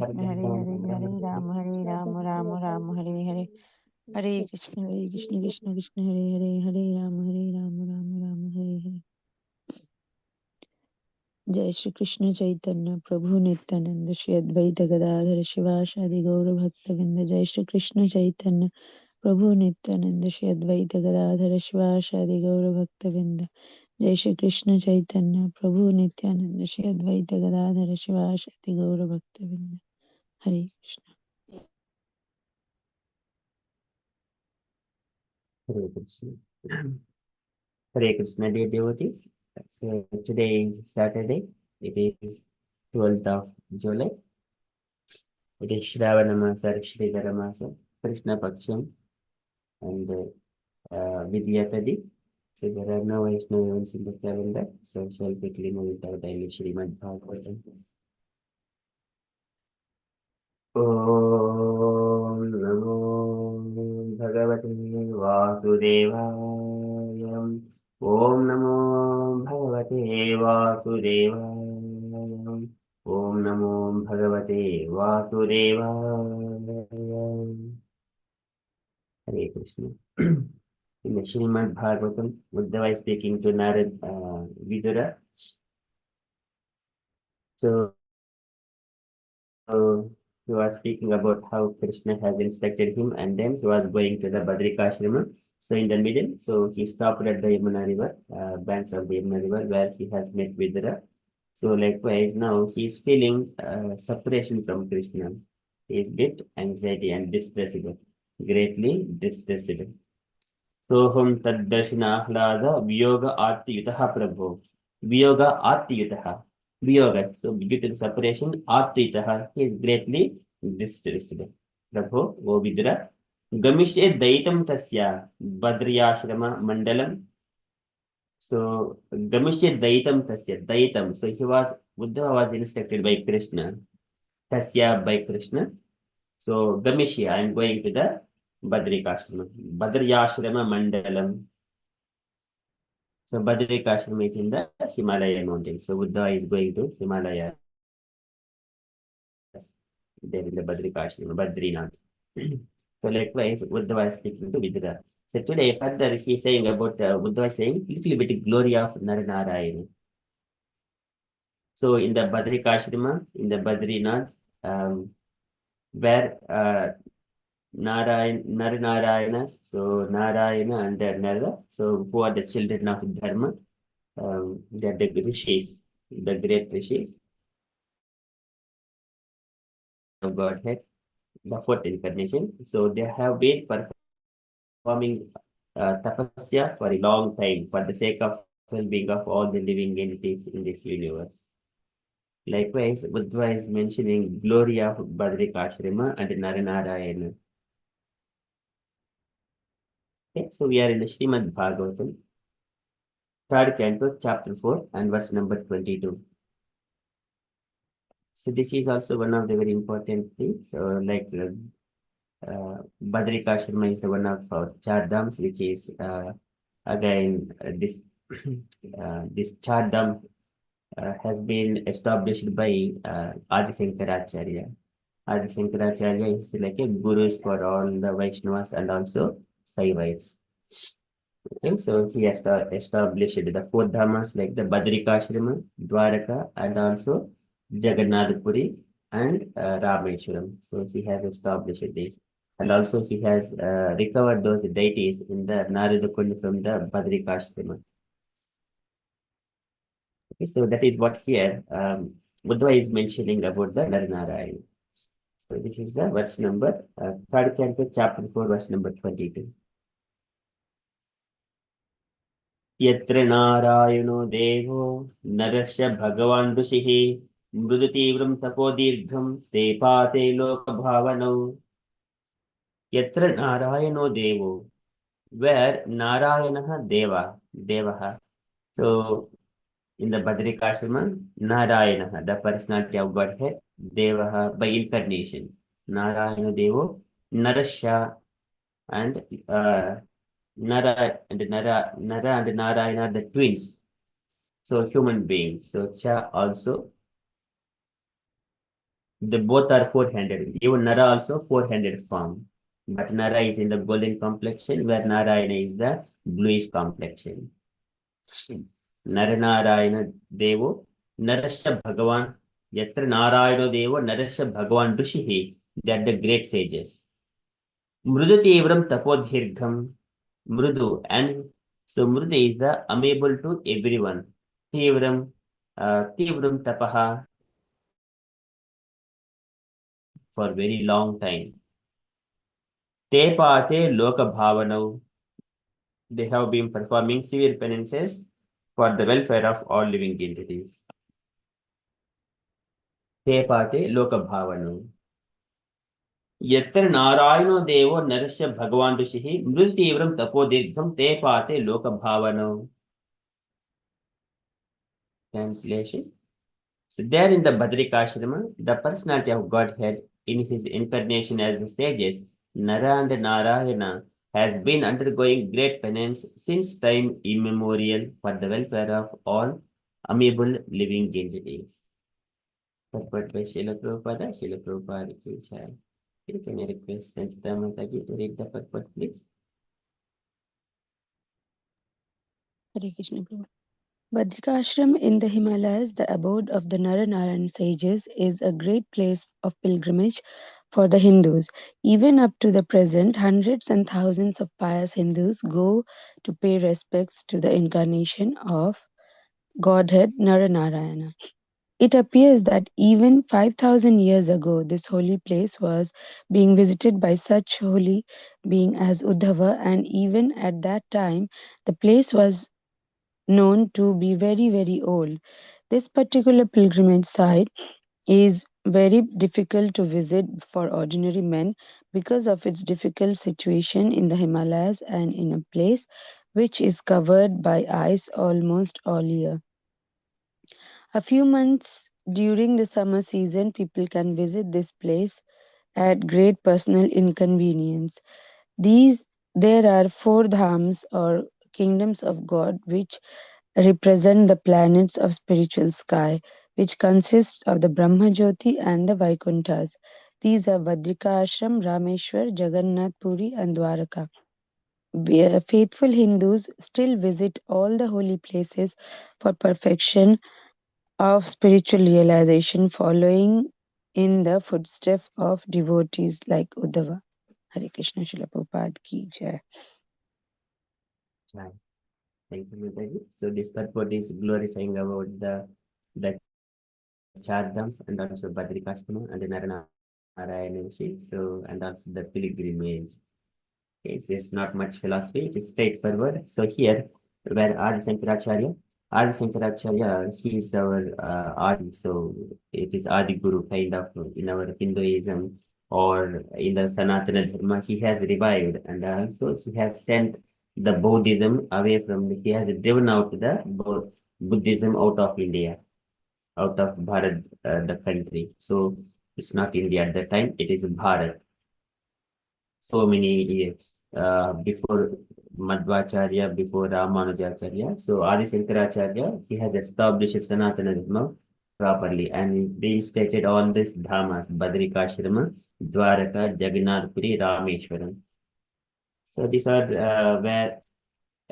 Krishna Hare Hare Hare Rama Rama Rama Hare Hare Hare Krishna Krishna Krishna Hare Hare Hare Rama Rama Hare Hare. Jai Shri Krishna Chaitanya Prabhu Nityananda Shri Advaita Gadadhara Shivasadi Gaura Bhakta Vinda. Jai Shri Krishna Chaitanya Prabhu Nityananda Shri Advaita Gadadhara Shivasadi Gaura Bhakta Vinda. Jai Shri Krishna Chaitanya Prabhu Nityananda Shri Advaita Gadadhara Shivasadi Gaura Bhakta Vinda. Hare Krishna. Hare Krishna. Hare Krishna, dear devotees. So today is Saturday. It is 12th of July. It is Shravana Masa, Shrigara Masa, Krishna Paksham, and Vidyatadi. So there are no Vaishnava events in the calendar. So shall quickly move it out daily Srimad Bhagavatam. Om Namo Bhagavate Vasudevaya. Om Namo Bhagavate Vasudevaya. Om Namo Bhagavate Vasudevaya. Hare Krishna. In the Srimad Bhagavatam, Uddhava is speaking to Narad Vidura. So he was speaking about how Krishna has instructed him, and then he was going to the Badrikashrama. So in the middle, so he stopped at the Yamuna River, banks of the Yamuna River, where he has met Vidura. So likewise, now he is feeling separation from Krishna. He is bit anxiety and distressed, greatly distressed. Soham tad darshana ahlada viyoga arti yutaha prabhu. Viyoga arti yutaha. Viyoga. So due to the separation, arti yutaha, he is greatly distressed. Prabhu, O Vidura. Gamishe daitam tasya badriyashrama mandalam. So Gamishe daitam tasya. Daitam. So Buddha was instructed by Krishna. Tasya by Krishna. So Gamishe, I am going to the Badrikashrama. Badriyashrama mandalam. So Badrikashrama is in the Himalaya mountain. So Buddha is going to Himalaya. There in the Badrikashrama, Badrinath. So likewise, Buddha was speaking to Vidura. So today further he is saying about Buddha is saying little bit glory of Naranarayana. So in the Badrikashrama, in the Badrinath, where Naranarayana, so Narayana and Nara, so who are the children of Dharma, they are the rishis, the great rishis of Godhead, the fourth incarnation. So they have been performing tapasya for a long time for the sake of well-being of all the living entities in this universe. Likewise, Buddha is mentioning glory of Badrikashrama and Naranarayana. Okay, so we are in the Srimad Bhagavatam, third canto, chapter 4, and verse number 22. So this is also one of the very important things. So like Badrikashrama is the one of our Char Dhams, which is again this this Char Dham has been established by Adi Shankaracharya. Adi Shankaracharya is like a guru for all the Vaishnavas and also Saivites. Okay, so he has established the four dhammas like the Badrikashrama, Dwaraka, and also Jagannath Puri and Rameshwaram. So he has established this. And also he has recovered those deities in the Narada Kund from the Badrikashrama. Okay, so that is what here Buddha is mentioning about the Naranarayana. So this is the verse number, third canto, chapter 4, verse number 22. यत्र नारायणो देवो नरस्य भगवान् ऋषिः मृदुतीव्रं तपोदीर्घं ते पाते लोकभावनौ. यत्र नारायणो देवो, where Narayanah Devah. So in the Badrikashrama, Narayana, the personality of Godhead, Devaha by incarnation. Narayana Devo, Narasya, and Nara and Narayana are the twins. So human beings. So Cha also They both are four-handed. Even Nara also four-handed form. But Nara is in the golden complexion, where Narayana is the bluish complexion. Naranarayana Devo, Narasya Bhagavan, Yatra Narayana Devo, Narasya Bhagavan Rishihi. They are the great sages. Mrudu Tevram Tapodhirgham, Mrudu, and so Mrudu is the amiable to everyone. Tevram, Tevram Tapaha, for very long time. Te Pate Loka Bhavanau, they have been performing severe penances for the welfare of all living entities. Te Pate Loka Bhavanau. Yatra Narayano Devo Narasya Bhagavan Rishihi Mృతివ్రం Tapodirgham Te Pate Loka Bhavanau. Translation. So there in the Badrikashrama, the personality of Godhead in his incarnation as the sages, Nara and Narayana, has been undergoing great penance since time immemorial for the welfare of all amiable living entities. Purport by Srila Prabhupada, Srila Prabhupada ki jai. Can I request Sanchita Mataji to read the purport, please? Hare Krishna Prabhu. Badrikashram in the Himalayas, the abode of the Nara-Narayan sages, is a great place of pilgrimage for the Hindus. Even up to the present, hundreds and thousands of pious Hindus go to pay respects to the incarnation of Godhead Nara-Narayana. It appears that even 5,000 years ago, this holy place was being visited by such holy being as Uddhava, and even at that time, the place was known to be very, very old. This particular pilgrimage site is very difficult to visit for ordinary men because of its difficult situation in the Himalayas and in a place which is covered by ice almost all year. A few months during the summer season, people can visit this place at great personal inconvenience. There are four dhams or kingdoms of God which represent the planets of spiritual sky, which consists of the Brahma Jyoti and the Vaikunthas. These are Vadrika Ashram, Rameshwar, Jagannath Puri, and Dwaraka. Faithful Hindus still visit all the holy places for perfection of spiritual realization, following in the footsteps of devotees like Uddhava. Hare Krishna Srila Prabhupada ki jai. Jai. Thank you, Mataji. So this purport is glorifying about the Chardhams and also Badrikashrama and the Narayana Rishi. So and also the pilgrimage. It's not much philosophy, it is straightforward. So here, where Adi Shankaracharya, he is our Adi, so it is Adi Guru kind of in our Hinduism or in the Sanatana Dharma, he has revived and also he has sent the Buddhism away from, he has driven out the Buddhism out of India, out of Bharat, the country. So it's not India at that time, it is Bharat. So many years before Madhvacharya, before Ramanujacharya. So Adi Shankaracharya, he has established Sanatana Dharma properly and reinstated all these dhamas, Badrikashrama, Dwaraka, Jagannath Puri, Rameshwaram. So these are where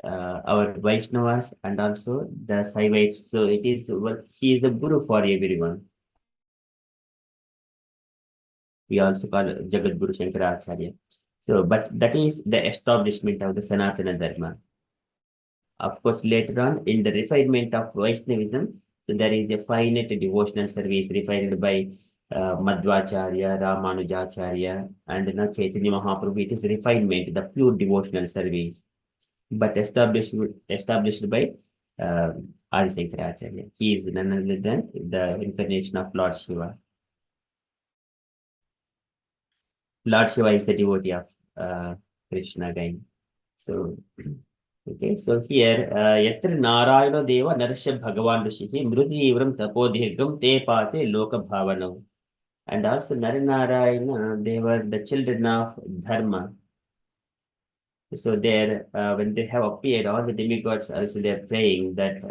our Vaishnavas and also the Saivites. So it is what he is a guru for everyone. We also call Jagat Guru Shankaracharya. So, but that is the establishment of the Sanatana Dharma. Of course, later on in the refinement of Vaishnavism, so there is a finite devotional service refined by Madhvacharya, Ramanujacharya, and now Chaitanya Mahaprabhu. It is refinement, the pure devotional service, but established by Adi Shankaracharya. He is none other than the incarnation of Lord Shiva. Lord Shiva is the devotee of Krishna again. So, okay, so here, Yatra Narayana Deva Narasya Bhagavan Rishihi Mrudivram Tapodhirgam Te Pate Loka Bhavanam. And also Naranarayana, they were the children of Dharma. So there, when they have appeared, all the demigods also they are praying that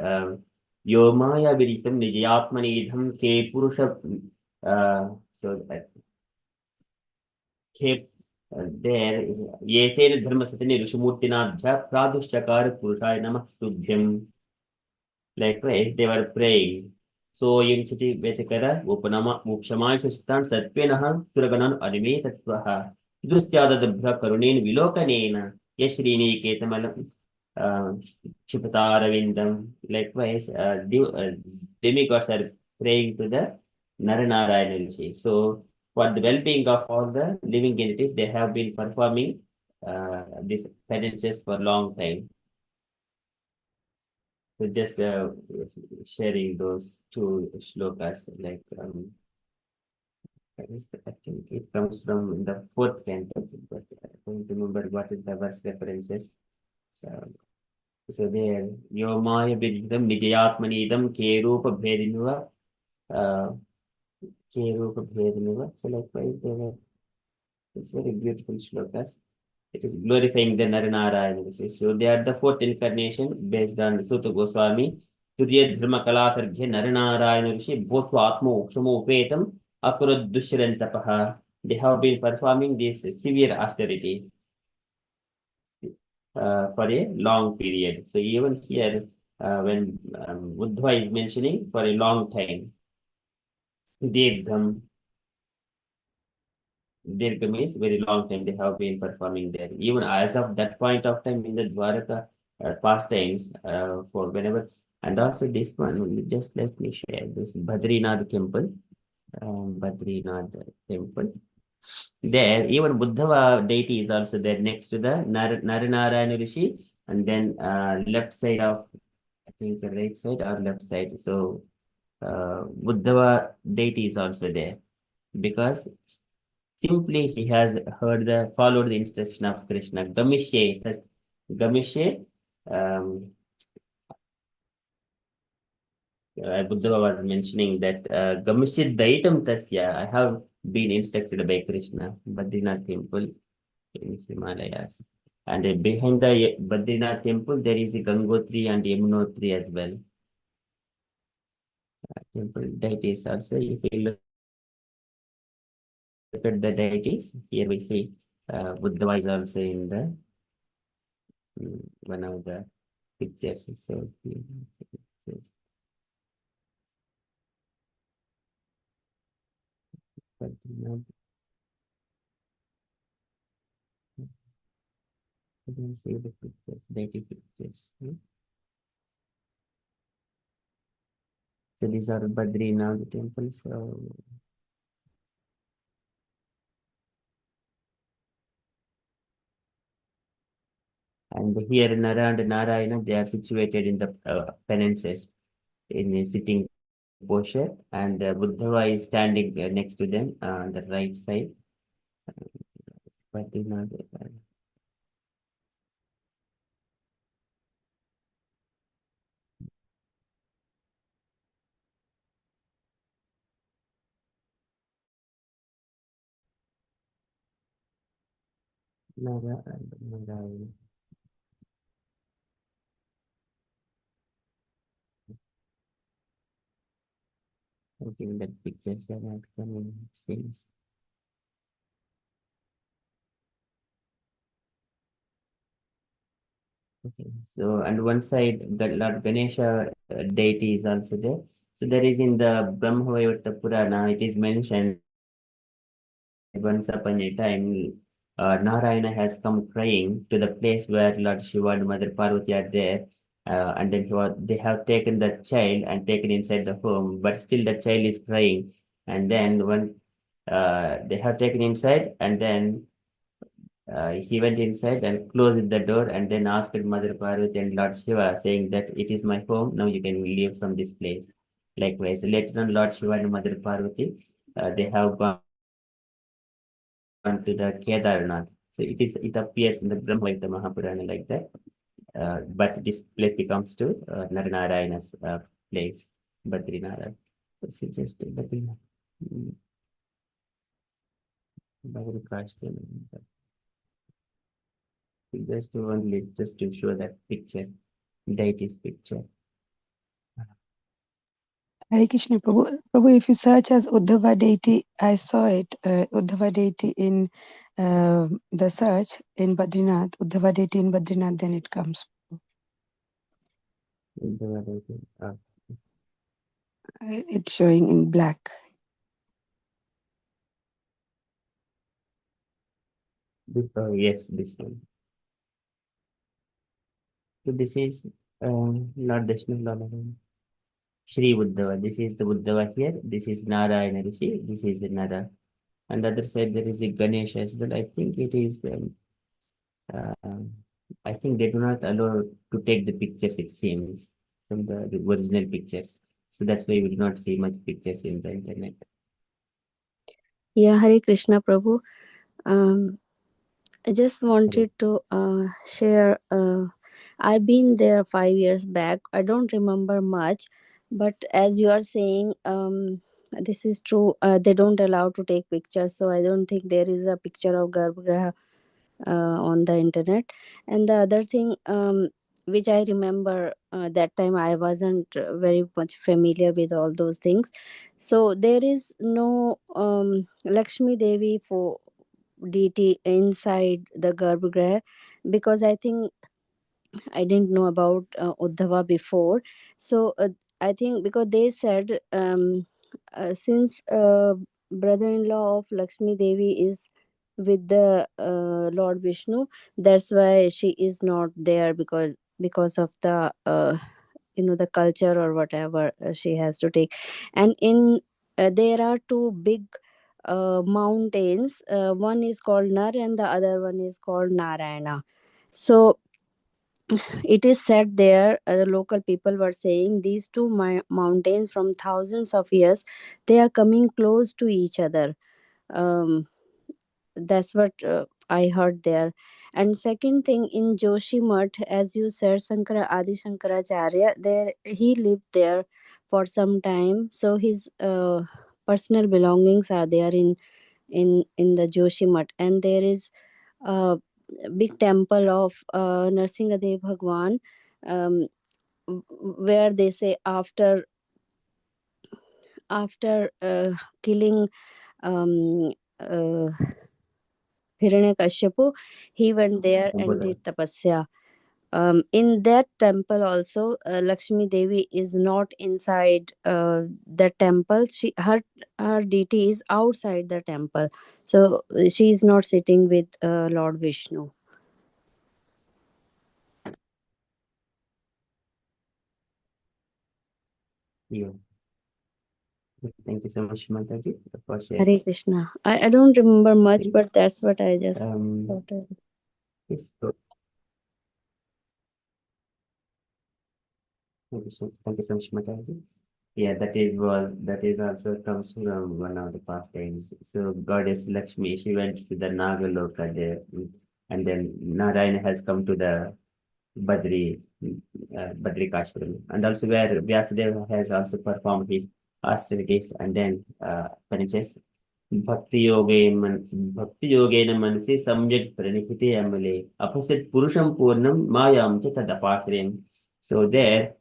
Yomaya Viritam Nijayatmanidham Ke Purusha So kept there. Yeter dharmasatini rishimurtinabhya pradushakar purushaya namah tubhyam. Likewise, they were praying. So Yimchiti Vetakara, Upanama, Mukshama Sustan, Satpenaha, Suraganan, Anime Tatvaha, Drustyada the Brakarunin, Vilokanena, Yashrini Ketamalam, Chipataravindam. Likewise, demigods are praying to the Naranarayana Rishi. So, for the well being of all the living entities, they have been performing these penances for a long time. So just sharing those two shlokas, like I think it comes from the fourth canto, but I don't remember what is the verse references. Uh, so there, Yomaya Vidam Nidiyatmanidam Kerupa Bhedinuva, uh, Kerupa Bhedinuva. So likewise, there were, it's very beautiful shlokas. It is glorifying the Naranarayana. So they are the fourth incarnation based on Sutta Goswami. Surya Dharma Kalasargya Naranarayana Rishi Bhotva Atmo Ukshamo Upetam Akurad Dushyarantapaha. They have been performing this severe austerity for a long period. So even here, when Buddha is mentioning for a long time, Dirgham, Dirgham is very long time they have been performing there. Even as of that point of time in the Dwaraka pastimes, for whenever, and also this one, just let me share this Badrinath temple. Badrinath temple. There, even Buddha deity is also there next to the Naranarayana Rishi, and then left side of, I think the right side or left side. So Buddha deity is also there because simply he has followed the instruction of Krishna. Gamishe, um, Buddha was mentioning that Gamishe Daitam Tasya. I have been instructed by Krishna, Badrinath temple in Himalayas. And behind the Badrinath temple, there is a Gangotri and Yamunotri as well. Temple deities also. If you look at the deities, here we see Buddha is also in the one of the pictures. So yes, Badrinath, I don't see the pictures, deity pictures. So these are Badrinath temples. So and here Nara and Narayana, they are situated in the penances in a sitting posture, and Buddha is standing next to them on the right side. Badrinath, Nara and Narayana. Okay, that pictures are not coming. Seems. Okay, so and one side, the Lord Ganesha deity is also there. So there is in the Brahmavaivarta Purana, it is mentioned once upon a time, Narayana has come crying to the place where Lord Shiva and Mother Parvati are there. And then they have taken the child and taken inside the home, but still the child is crying. And then when they have taken inside, and then he went inside and closed the door and then asked Mother Parvati and Lord Shiva, saying that it is my home, now you can leave from this place. Likewise, later on, Lord Shiva and Mother Parvati, they have gone to the Kedarnath. So it appears in the Brahmavaivarta Mahapurana like that. But this place becomes to Naranarayana's place, Badrinarayan. So just Badrinath. Just only just to show that picture, deity's picture. Hare Krishna, Prabhu. Prabhu, if you search as Uddhava deity, I saw it, Uddhava deity in the search in Badrinath, Uddhava deity in Badrinath, then it comes. It's showing in black. Yes, this one. So this is Lord Vishnu, Lord Narayana. Shri Uddhava. This is the Uddhava here. This is Narayana Rishi. This is Nara. On the other side, there is a Ganesh as well. I think it is. Uh, I think they do not allow to take the pictures. It seems from the original pictures. So that's why we do not see much pictures in the internet. Yeah, Hare Krishna, Prabhu. I just wanted to share. I've been there 5 years back. I don't remember much, but as you are saying, this is true. They don't allow to take pictures, so I don't think there is a picture of Garbhagriha on the internet. And the other thing, which I remember that time, I wasn't very much familiar with all those things. So there is no Lakshmi Devi for deity inside the Garbhagriha, because I think I didn't know about Uddhava before. So I think because they said, since brother-in-law of Lakshmi Devi is with the Lord Vishnu, that's why she is not there, because of the the culture or whatever she has to take. And in there are two big mountains. One is called Nar and the other one is called Narayana. So it is said there, the local people were saying these two mountains from thousands of years, they are coming close to each other. That's what I heard there. And second thing, in Joshimath, as you said, Shankara Adi Shankaracharya, there he lived there for some time. So his personal belongings are there in the Joshimath. And there is a big temple of Narsingadev Bhagwan, um, where they say after killing um, uh, Hiranyakashipu, he went there and Buddha. did tapasya. In that temple also, Lakshmi Devi is not inside the temple. Her deity is outside the temple, so she is not sitting with Lord Vishnu. Yeah. Thank you so much, Mataji, for sharing. Hare Krishna. I don't remember much, but that's what I just thought. Yes, so thank you so much, Mataji. Yeah, that is also comes from one of the pastimes. So goddess Lakshmi, she went to the Nagaloka there, and then Narayana has come to the Badrikashram, and also where Vyasadeva has also performed his austerities and then penances. भक्ति योगेन मनसि सम्यक् प्रणिहिते अमले अपश्यत् पुरुषं पूर्णं मायां च तदपाश्रयम्. So there,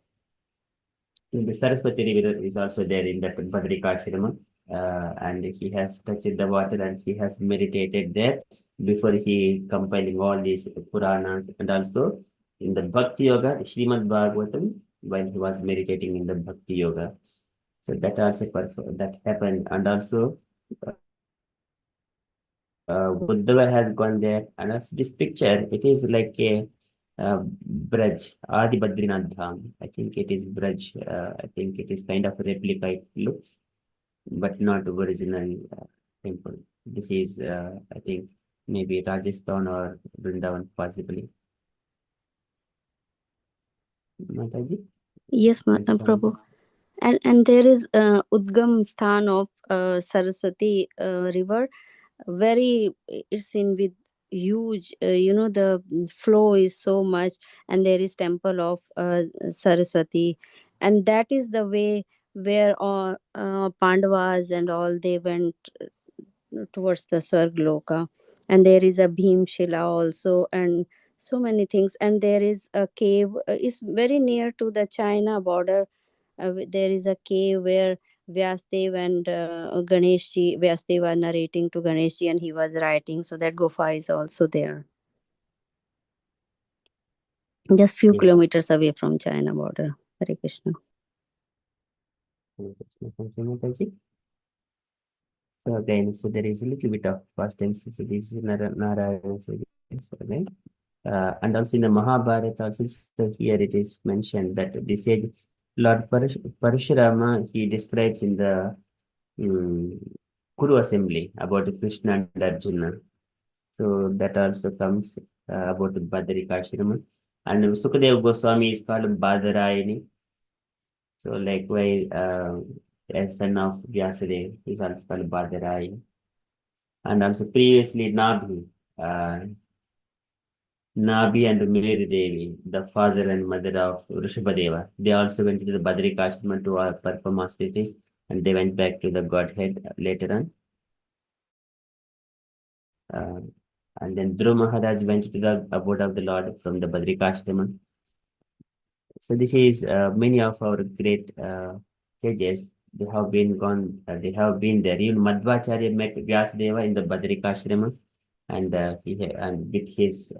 the Saraswati river is also there in that Badrikashram, and he has touched the water and he has meditated there before he compiling all these Puranas, and also in the Bhakti Yoga, Srimad Bhagavatam, while he was meditating in the Bhakti Yoga. So that also that happened, and also Uddhava has gone there, and as this picture, it is like a Braj, Adi Badrinath Dham. I think it is Braj. I think it is kind of a replica, it looks, but not original temple. This is, I think, maybe Rajasthan or Vrindavan, possibly. Mataji? Yes, Prabhu. And there is Udgam Sthan of Saraswati river. Very, it's in with huge, the flow is so much, and there is temple of Saraswati, and that is the way where all Pandavas and all, they went towards the Swargloka. And there is a Bhim Shila also, and so many things. And there is a cave, is very near to the China border. there is a cave where Vyasdev and Vyasdev are narrating to Ganeshji and he was writing. So that Gufa is also there. Just few Yes. kilometers away from China border. Hare Krishna. Hare Krishna. Thank you, Mataji. So again, so there is a little bit of past tense. So this is Narayana. So this, right? And also in the Mahabharata, also so here it is mentioned that this is Lord Parashurama, he describes in the Kuru assembly about Krishna and Arjuna. So that also comes about Badarikashrama. And Sukadeva Goswami is called Badarayani. So likewise, a son of Vyasadeva is also called Badarayani. And also previously Nabhi. Nabi and Mary Devi, the father and mother of Rishabhadeva, they also went to the Badrikashrama to perform austerities and they went back to the Godhead later on. And then Dhruv Maharaj went to the abode of the Lord from the Badrikashrama. So this is many of our great sages. They have been gone. They have been there. Even Madhvacharya met Vyasadeva in the Badrikashrama, and and with his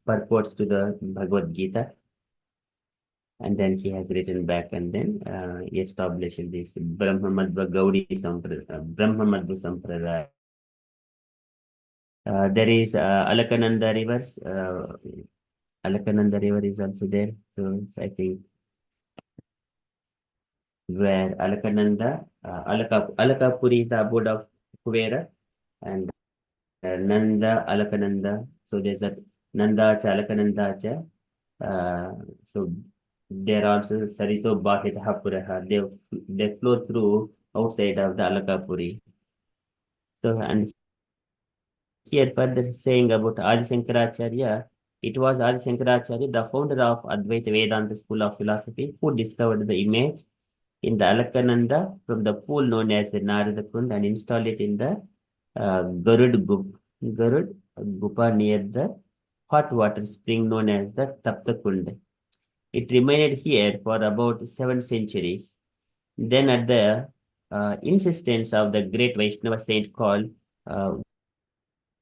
purports to the Bhagavad Gita. And then he has written back and then established this Brahmamadva Gaudi Brahmamadva Sampradaya. There is Alakananda rivers. Alakananda river is also there. So I think where Alakananda, Alakapuri is the abode of Kuvera, and Nanda Alakananda. So there's that Nanda cha Alakananda cha. So there are also Sarito Bahita Puraha. They flow through outside of the Alakapuri. So and here further saying about Adi Shankaracharya, it was Adi Shankaracharya, the founder of Advaita Vedanta school of philosophy, who discovered the image in the Alakananda from the pool known as the Narada Kund and installed it in the Garud Gupa near the hot water spring known as the Tapta Kund. It remained here for about 7 centuries. Then, at the insistence of the great Vaishnava saint called uh,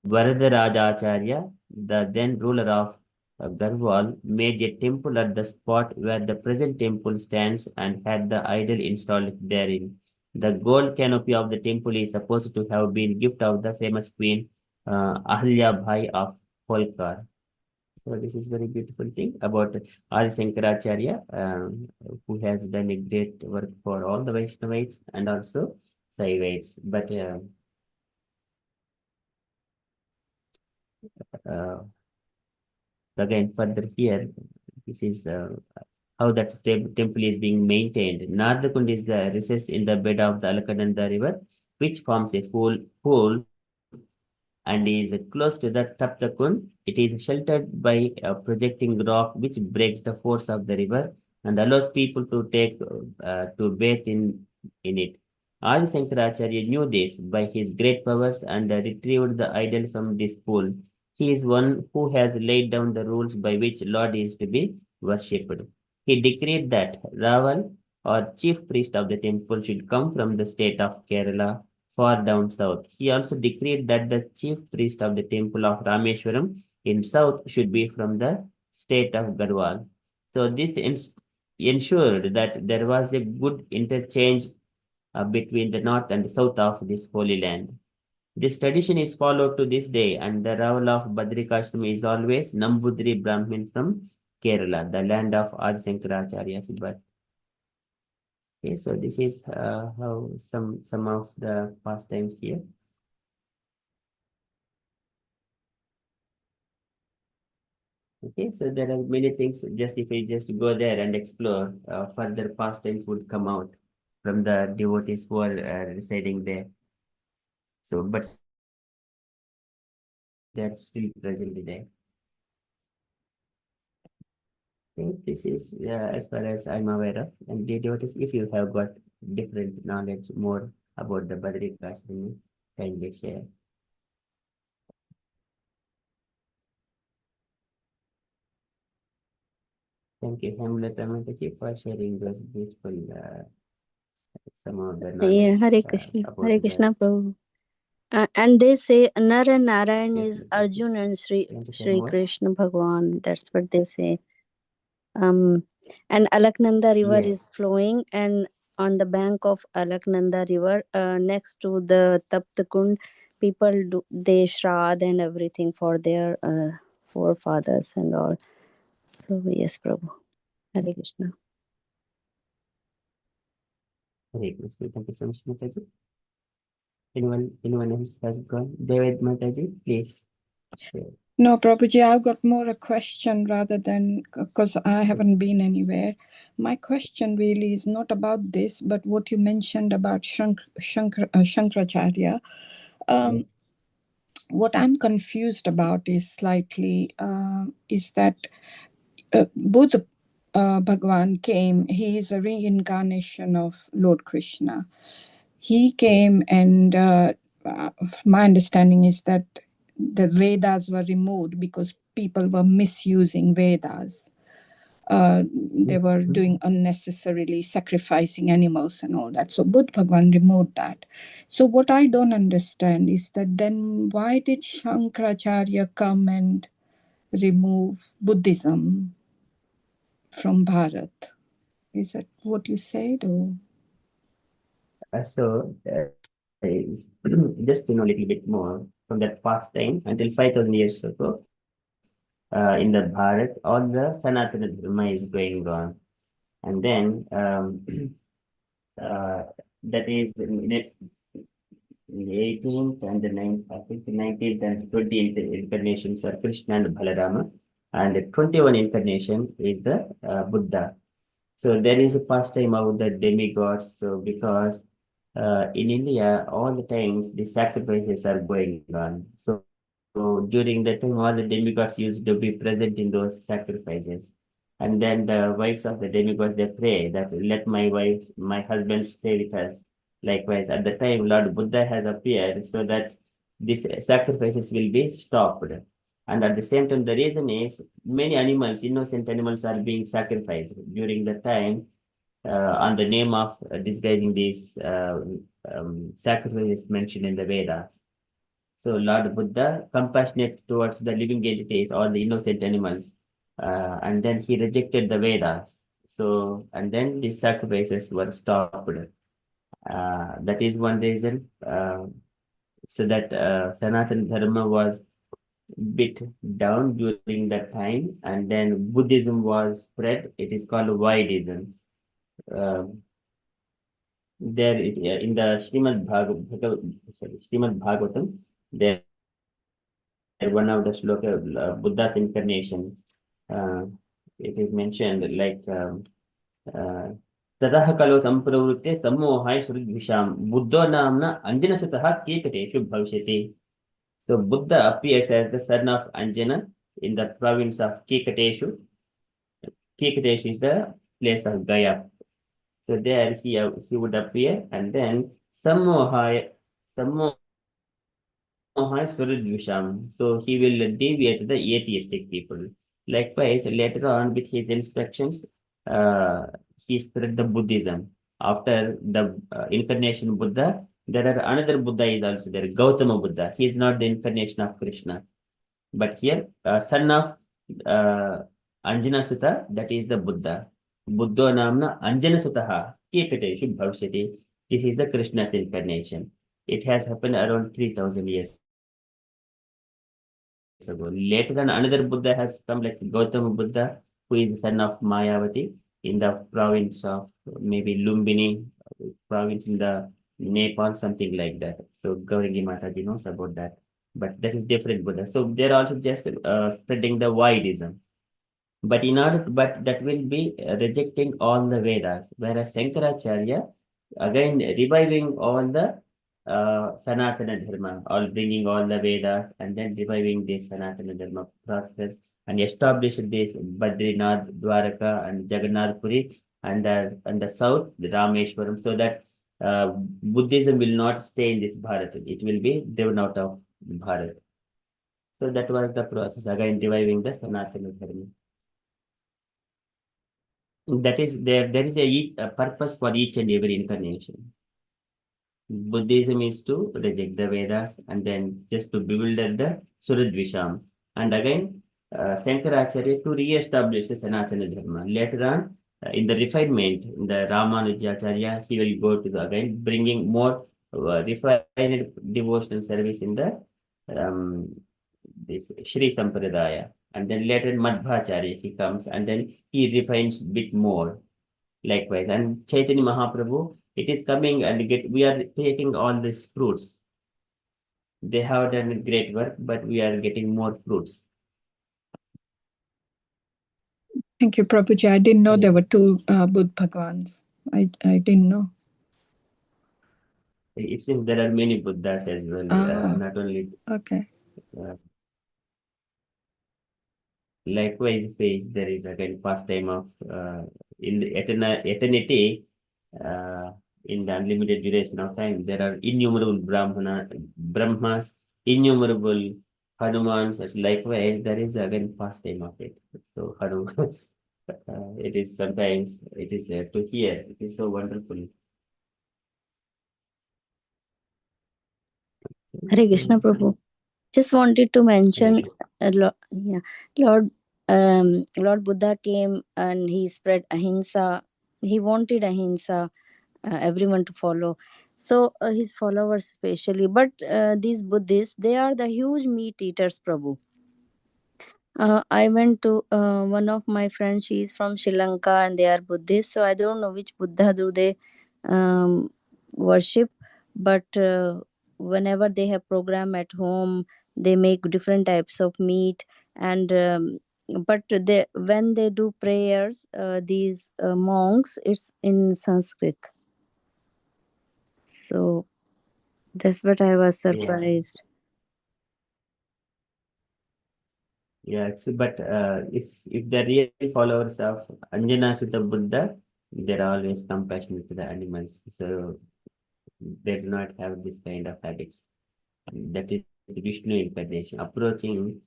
Varadarajacharya, the then ruler of Garhwal, made a temple at the spot where the present temple stands and had the idol installed therein. The gold canopy of the temple is supposed to have been gift of the famous queen Ahalya Bhai of Holkar. So this is very beautiful thing about Adi Shankaracharya, who has done a great work for all the Vaishnavites and also Saivites. But uh, again, further here, this is how that temple is being maintained. Nardakund is the recess in the bed of the Alakananda river, which forms a pool and is close to the Taptakun. It is sheltered by a projecting rock which breaks the force of the river and allows people to take to bathe in it. Adi Shankaracharya knew this by his great powers and retrieved the idol from this pool. He is one who has laid down the rules by which Lord is to be worshipped. He decreed that Raval, or chief priest of the temple, should come from the state of Kerala far down south. He also decreed that the chief priest of the temple of Rameshwaram in south should be from the state of Garhwal. So this ensured that there was a good interchange between the north and south of this holy land. This tradition is followed to this day, and the Raval of Badrikashram is always Nambudri Brahmin from Kerala, the land of Adi Shankaracharya's birth. Okay, so this is how some of the pastimes here. Okay, so there are many things. Just if we just go there and explore, further pastimes would come out from the devotees who are residing there. So, but they're still present there. I think this is as far as I'm aware of. And the devotees, if you have got different knowledge more about the Badrikashram, kindly share. Thank you, Hemlata Mataji, for sharing those beautiful some of the Yeah, knowledge Hare about Krishna, the Prabhu. And they say Nara Narayan yes, is Mataji. Arjun and You want to say Shri more? Krishna Bhagwan. That's what they say. And Alaknanda River Yes. is flowing, and on the bank of Alaknanda River, next to the Tapt Kund, people do they shrad and everything for their forefathers and all. So yes, Prabhu. Hare Krishna. Hare Krishna. Thank you so much, Mataji. Anyone else has gone? David Mataji, please share. No, Prabhuji, I've got more a question rather than because I haven't been anywhere. My question really is not about this, but what you mentioned about Shankaracharya. What I'm confused about is slightly is that Buddha Bhagwan came. He is a reincarnation of Lord Krishna. He came, and my understanding is that the Vedas were removed because people were misusing Vedas. They were doing unnecessarily sacrificing animals and all that. So Buddha Bhagwan removed that. So what I don't understand is that then why did Shankaracharya come and remove Buddhism from Bharat? Is that what you said? Or? Just to know a little bit more from that past time until 5,000 years ago, in the Bharat, all the Sanatana Dharma is going on. And then that is in the 18th and the 9th, I think the 19th and 20th incarnations are Krishna and Balarama. And the 21 incarnation is the Buddha. So there is a pastime of the demigods. So because in India, all the times the sacrifices are going on. So during that time, all the demigods used to be present in those sacrifices. And then the wives of the demigods, they pray that let my husband stay with us. Likewise, at the time, Lord Buddha has appeared so that these sacrifices will be stopped. And at the same time, the reason is many animals, innocent animals, are being sacrificed during the time on the name of disguising these sacrifices mentioned in the Vedas. So Lord Buddha, compassionate towards the living entities or the innocent animals, and then he rejected the Vedas. So, and then the sacrifices were stopped. That is one reason. So that Sanatana Dharma was bit down during that time, and then Buddhism was spread. It is called Vaidism. There in the Srimad Bhagavatam, there one of the shloka Buddha's incarnation. It is mentioned like ततः खलु संप्रवृत्ते सम्मोहाय सुहृद्विषां बुद्धो नाम्ना अंजनसुतः कीकटेषु भविष्यति. So Buddha appears as the son of Anjana in the province of Kekateshu. Kekateshu is the place of Gaya. So there he would appear, and then Sammohaya so he will deviate the atheistic people. Likewise, later on with his instructions, he spread the Buddhism. After the incarnation Buddha, there are another Buddha is also there, Gautama Buddha. He is not the incarnation of Krishna. But here, son of Anjana Sutta, that is the Buddha. Buddha namna Anjana Sutaha, Kekateshu Bhavshati. This is the Krishna's incarnation. It has happened around 3,000 years ago. Later on, another Buddha has come, like Gautama Buddha, who is the son of Mayavati in the province of maybe Lumbini, province in the Nepal, something like that. So Gaurangi Mataji knows about that. But that is different Buddha. So they're also just spreading the Vaidism. But but that will be rejecting all the Vedas, whereas Shankaracharya again reviving all the Sanatana Dharma, all bringing all the Vedas and then reviving this Sanatana Dharma process and establish this Badrinath, Dwaraka, and Jagannath Puri, and the south, the Rameshwaram, so that Buddhism will not stay in this Bharat. It will be driven out of Bharat. So that was the process, again reviving the Sanatana Dharma. That is there is a purpose for each and every incarnation. Buddhism is to reject the Vedas and then just to bewilder the Suradvisham. And again, Shankaracharya to re-establish the Sanatana Dharma. Later on, in the refinement, in the Ramanujacharya, he will go to the, again bringing more refined devotional service in the um, this Shri Sampradaya. And then later Madhvacharya he comes and then he refines bit more. Likewise, and Chaitanya Mahaprabhu, it is coming and we are taking all these fruits. They have done great work, but we are getting more fruits. Thank you, Prabhuji. I didn't know there were two Buddha Bhagavans. I didn't know. It seems there are many Buddhas as well, not only. Okay. Likewise, there is again pastime of in the eternity, in the unlimited duration of time, there are innumerable Brahmas, innumerable Hanumans. Likewise, there is again pastime of it. So Hanuman, it is sometimes it is to hear. It is so wonderful. Hare Krishna Prabhu. Just wanted to mention, Lord Buddha came and he spread ahimsa. He wanted ahimsa, everyone to follow. So his followers especially, but these Buddhists, they are the huge meat eaters, Prabhu. I went to one of my friends. She is from Sri Lanka and they are Buddhist. So I don't know which Buddha do they worship, but whenever they have program at home, they make different types of meat. And but they when they do prayers, these monks, it's in Sanskrit. So that's what I was surprised. Yeah, but if the real followers of Anjana Sutta Buddha, they're always compassionate to the animals. So they do not have this kind of habits. That is the Vishnu incarnation. Approaching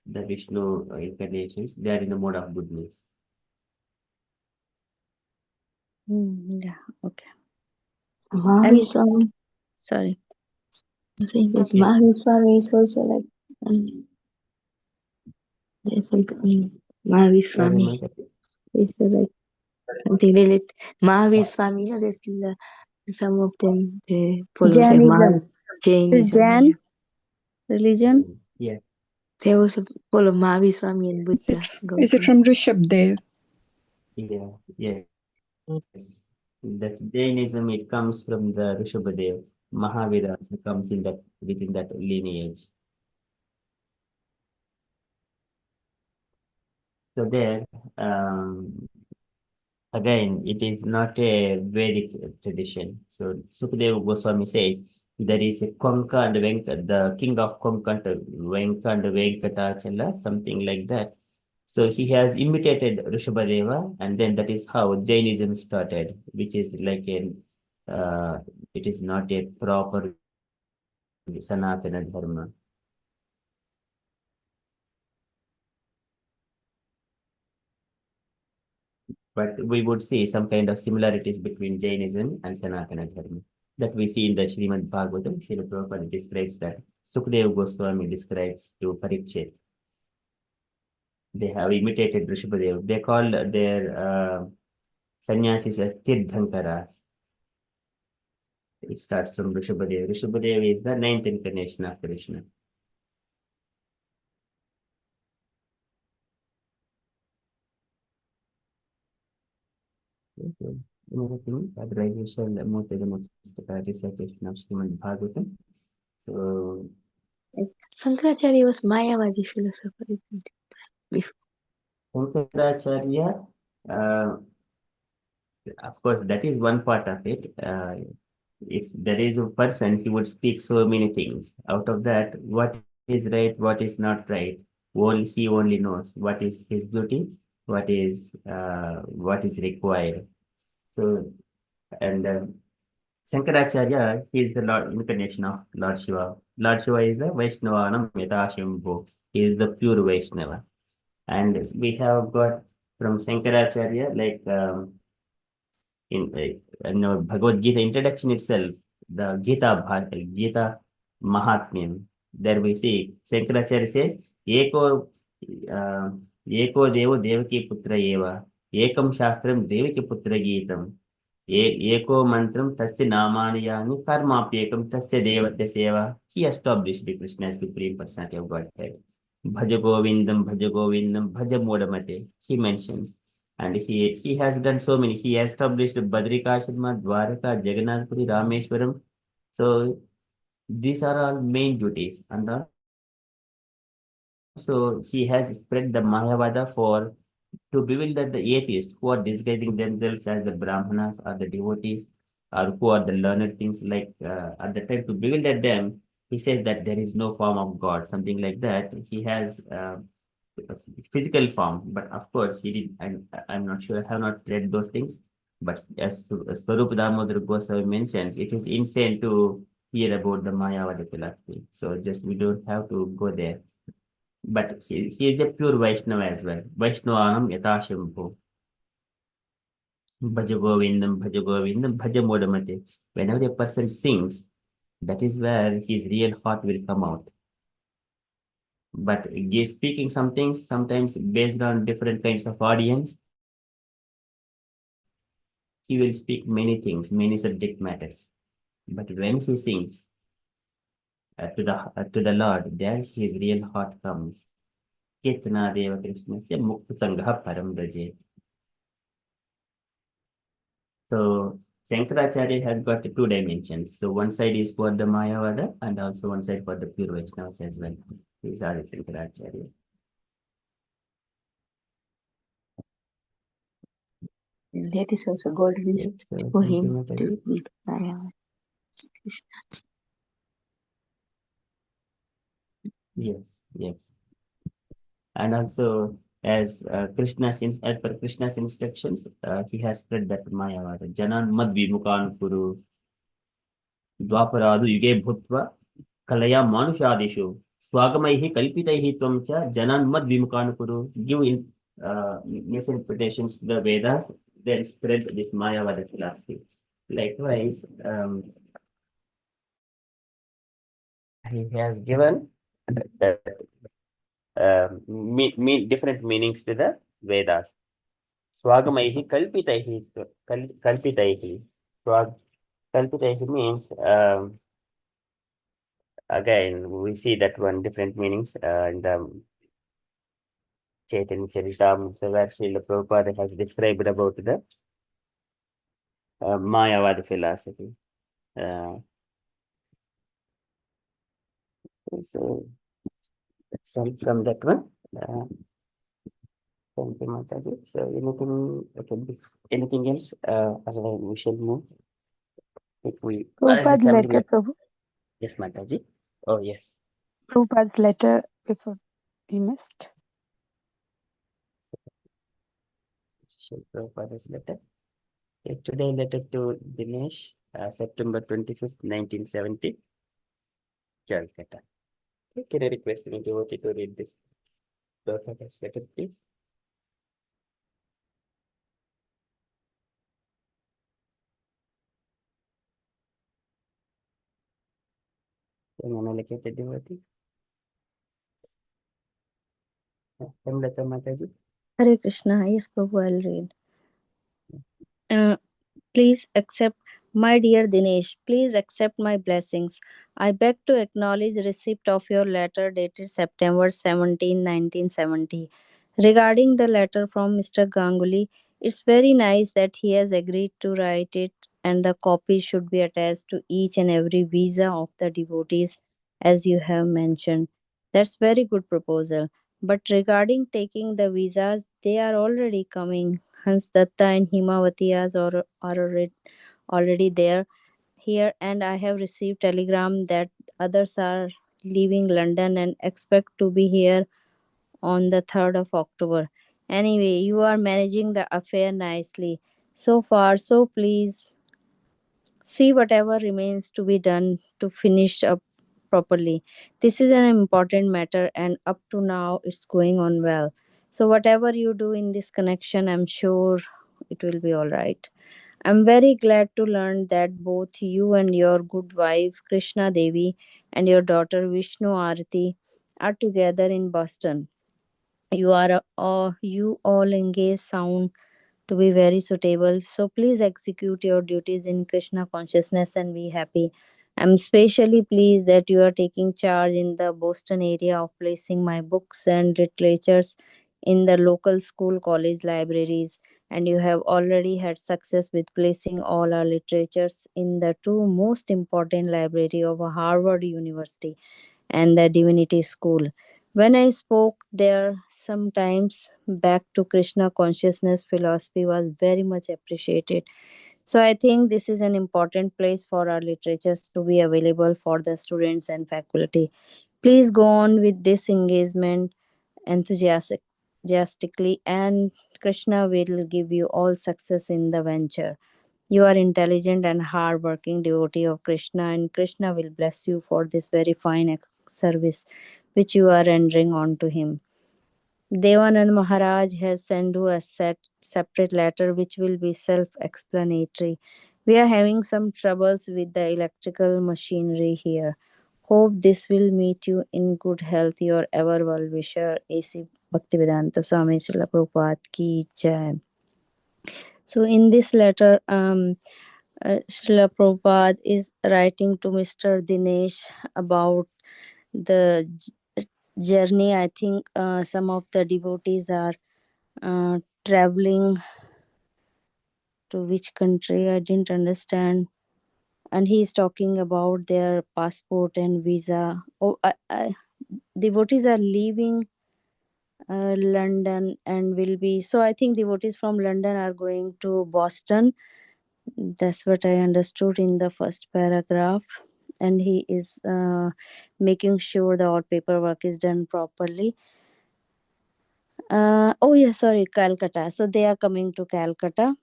the Vishnu incarnations, they are in the mode of goodness. Yeah, okay. Mahavishwami. Sorry. I'm saying that Mahavishwami is also like there's like Mahavishwami is like something related. Mahavishwami, there's some of them they follow Jainism. Jainism. Jain religion. Yeah. They also follow Mahavishwami and Buddha. Is it from Rishabdev? Yeah, yes. That Jainism, it comes from the Rishabhadev. Mahavira comes in that within that lineage. So there, again, it is not a Vedic tradition. So Sukadeva Goswami says there is a Konka and the king of Konka and Venka and Venkatachala, something like that. So he has imitated Rishabhadeva, and then that is how Jainism started, which is like it is not a proper Sanatana Dharma. But we would see some kind of similarities between Jainism and Sanatana Dharma that we see in the Srimad Bhagavatam. Srila Prabhupada describes that. Sukadeva Goswami describes to Parikshit. They have imitated Rishabhadeva. They call their sannyasis as Tirthankaras. It starts from Rishabhadeva. Rishabhadeva is the ninth incarnation of Krishna. Okay. Another thing, otherwise we shall move to the next recitation of Srimad Bhagavatam. So, Shankaracharya was Mayavadi philosopher, isn't it? Shankaracharya, of course, that is one part of it. If there is a person, he would speak so many things. Out of that, what is right, what is not right, he only knows what is his duty, what is required. So, and Shankaracharya, he is the incarnation of Lord Shiva. Lord Shiva is the Vaishnavanam Yatashambhu. He is the pure Vaishnava. And we have got from Shankaracharya, like in Bhagavad Gita introduction itself, the Gita Mahatmyam. There we see Shankaracharya says, Eko uh, Eko Devo Devaki Putra Eva, Ekam Shastram Devaki Putra Geetam, Eko Mantram Tasya Namani Yani Karmapyekam Tasya Devasya Seva. He established the Krishna as Supreme Personality of Godhead. Bhaja Govindam, Bhaja Modamate, he mentions. And he has done so many. He established Badrikashrama, Dwaraka, Jagannath Puri, Rameshwaram. So these are all main duties. And also he has spread the Mayavada to bewilder the atheists who are disguising themselves as the Brahmanas or the devotees or who are the learned things like at the time to bewilder them. He says that there is no form of God, something like that. He has physical form, but of course he did. I'm not sure. I have not read those things. But as Swarup Damodar Goswami mentions, it is insane to hear about the Mayavada philosophy. So just we don't have to go there. But he is a pure Vaishnava as well. Vaishnavanam Yatashambhu. Bhaja Govindam, Bhaja Modamate. Whenever a person sings, that is where his real heart will come out. But speaking some things, sometimes based on different kinds of audience, he will speak many things, many subject matters. But when he sings to the Lord, there his real heart comes. Ketna Deva Krishnasya Mukta Sangha Param Raje. So Shankaracharya has got two dimensions. So one side is for the Mayavada and also one side for the pure Vaishnavas as well. These are the Shankaracharya. That is also God will So for thank you, him Mataji. to be Krishna. Yes. And also as as per Krishna's instructions, he has spread that Mayavada. Janan Mad Vimukan Kuru Dwaparadu Yuge Bhutva Kalaya Manushadishu Swagamaihi Kalpitaihi Twamcha Janan Mad Vimukan Kuru. Give in misinterpretations to the Vedas, then spread this Mayavada philosophy. Likewise, he has given that different meanings to the Vedas. Swagamaihi kalpitaihi. Kalpitaihi. Kalpitaihi means, again, we see that one different meanings in the Chaitanya Charitamrita, where Srila Prabhupada has described about the Mayavada philosophy. So, that's all from that one. Thank you, Mataji. So, anything else? Otherwise, we shall move. If we, Prabhupada's letter, Prabhu. Yes, Mataji. Oh, yes. Prabhupada's letter before we missed. Prabhupada's letter. Today, letter to Dinesh, September 25th, 1970, Calcutta. Can I request me devotee to read this Prabhupada's letter, please? An unallocated devotee. Lata Mataji. Hare Krishna. Yes, Prabhu, I'll read. Please accept, my dear Dinesh, please accept my blessings. I beg to acknowledge receipt of your letter dated September 17, 1970. Regarding the letter from Mr. Ganguly, it's very nice that he has agreed to write it and the copy should be attached to each and every visa of the devotees as you have mentioned. That's very good proposal. But regarding taking the visas, they are already coming. Hans Datta and Himavatiyas are already there here, and I have received telegram that others are leaving London and expect to be here on the 3rd of October. Anyway, you are managing the affair nicely so far, so please see whatever remains to be done to finish up properly. This is an important matter and up to now it's going on well. So whatever you do in this connection, I'm sure it will be all right. I'm very glad to learn that both you and your good wife, Krishna Devi, and your daughter, Vishnu Arati, are together in Boston. You all engage sound to be very suitable. So please execute your duties in Krishna consciousness and be happy. I'm especially pleased that you are taking charge in the Boston area of placing my books and literatures in the local school college libraries, and you have already had success with placing all our literatures in the two most important library of Harvard University and the Divinity School. When I spoke there sometimes back to Krishna consciousness philosophy was very much appreciated. So I think this is an important place for our literatures to be available for the students and faculty. Please go on with this engagement enthusiastically, and Krishna will give you all success in the venture. You are intelligent and hard-working devotee of Krishna, and Krishna will bless you for this very fine service which you are rendering on to him. Devanand Maharaj has sent you a separate letter which will be self-explanatory. We are having some troubles with the electrical machinery here. Hope this will meet you in good health. Your ever well-wisher, A.C. Bhaktivedanta Swami Srila Prabhupada Ki Jai. So in this letter, Srila Prabhupada is writing to Mr. Dinesh about the journey. I think some of the devotees are traveling to which country, I didn't understand. And he is talking about their passport and visa. Devotees are leaving London and will be. So I think devotees from London are going to Boston. That's what I understood in the first paragraph. And he is making sure the all paperwork is done properly. Oh yeah, sorry, Calcutta. So they are coming to Calcutta.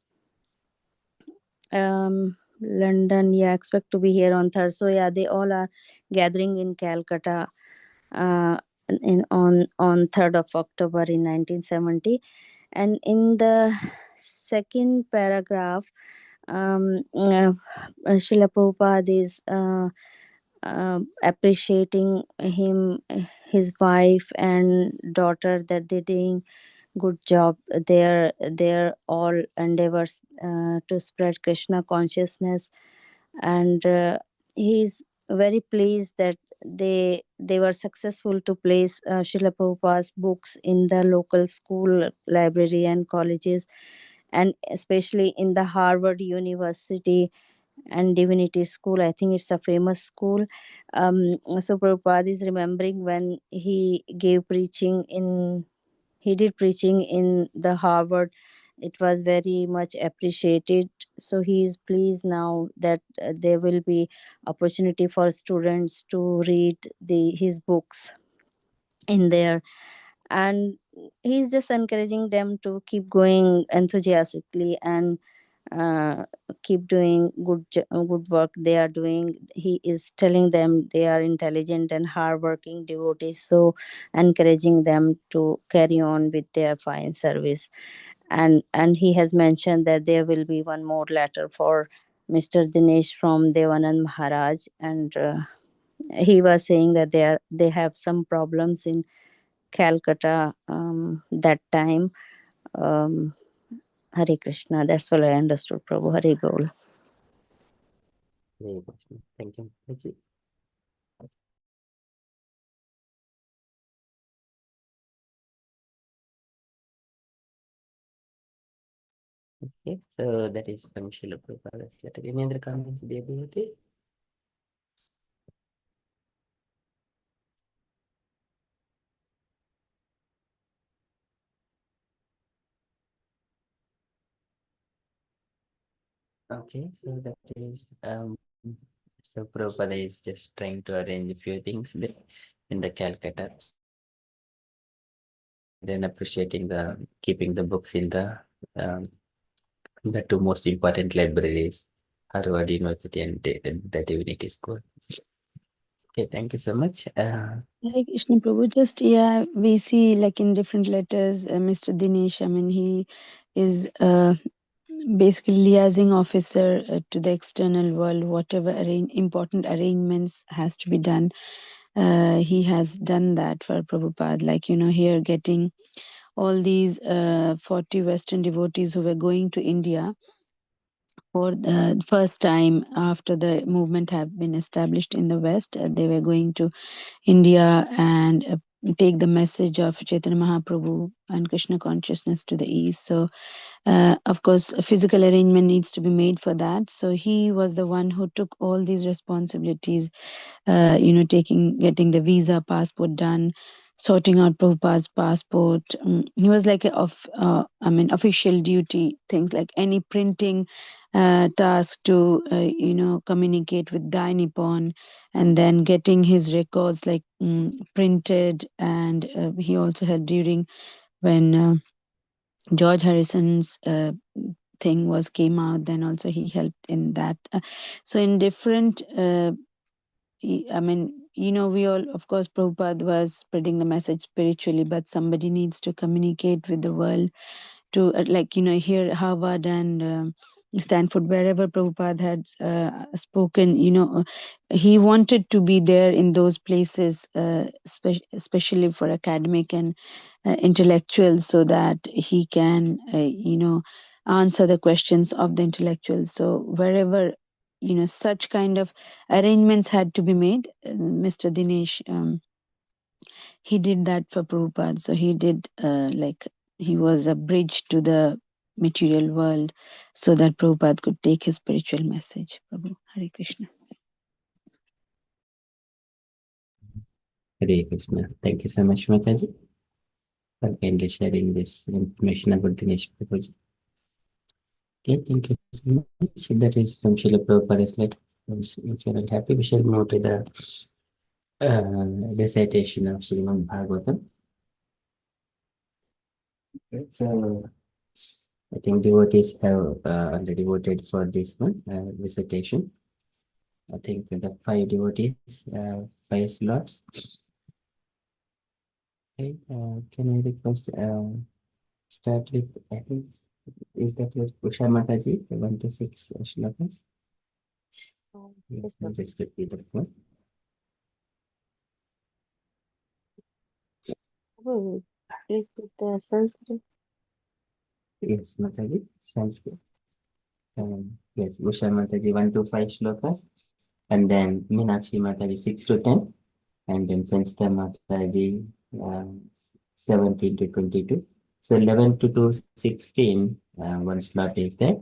London, yeah, expect to be here on third. So yeah, they all are gathering in Calcutta on 3rd of October in 1970. And in the second paragraph, Srila Prabhupada is appreciating him, his wife and daughter, that they're doing good job. Their all endeavors to spread Krishna consciousness, and he's very pleased that they were successful to place Srila Prabhupada's books in the local school library and colleges, and especially in the Harvard University and Divinity School. I think it's a famous school. So Prabhupada is remembering when he did preaching in the Harvard. It was very much appreciated. So he is pleased now that there will be opportunity for students to read his books in there, and he's just encouraging them to keep going enthusiastically and uh, keep doing good work they are doing. He is telling them they are intelligent and hardworking devotees, so encouraging them to carry on with their fine service. And he has mentioned that there will be one more letter for Mr. Dinesh from Devanand Maharaj, and he was saying that they have some problems in Calcutta that time. um, Hare Krishna. That's what I understood, Prabhu. Hare Bol. Very much. Thank you. Thank you. Okay, so that is from Srila Prabhupada's letter. Any other comments, dear devotees? Okay, so that is so Prabhupada is just trying to arrange a few things there in the Calcutta, then appreciating the keeping the books in the two most important libraries, Harvard University and the Divinity School. Okay, thank you so much. Hare Krishna Prabhu, just we see like in different letters, Mr. Dinesh, I mean, he is basically liaising officer to the external world, whatever important arrangements has to be done. He has done that for Prabhupada, like, here getting all these 40 Western devotees who were going to India for the first time after the movement had been established in the West. They were going to India and take the message of Chaitanya Mahaprabhu and Krishna consciousness to the East. So, of course, a physical arrangement needs to be made for that. So he was the one who took all these responsibilities, getting the visa, passport done, sorting out Prabhupada's passport. He was like official duty things like any printing task to, communicate with Dai Nippon, and then getting his records like printed. And he also helped during when George Harrison's thing was came out. Then also he helped in that. So in different I mean, we all, of course, Prabhupada was spreading the message spiritually, but somebody needs to communicate with the world to, here Harvard and Stanford, wherever Prabhupada had spoken, he wanted to be there in those places, especially for academic and intellectuals, so that he can, answer the questions of the intellectuals. So wherever, such kind of arrangements had to be made, Mr. Dinesh, he did that for Prabhupada. So he did he was a bridge to the material world so that Prabhupada could take his spiritual message. Prabhu, Hare Krishna. Hare Krishna. Thank you so much, Mataji, for kindly sharing this information about Dinesh Prabhuji. Okay, thank you so much. That is from Srila Prabhupada's letter. If you're not happy, we shall move to the recitation of Srimad Bhagavatam. Okay, so I think devotees have already voted for this one recitation. I think the 5 devotees, 5 slots. Okay, can I request start with, I think, is that your Usha Mataji, 1 to 6 shlokas? Yes, I'll just repeat the one. Prabhu, please put the Sanskrit. Yes, Mataji, Sanskrit. Yes, Usha Mataji 1 to 5 shlokas, and then Meenakshi Mataji 6 to 10, and then Sanchita Mataji 17 to 22. So 11 to 16, one slot is there.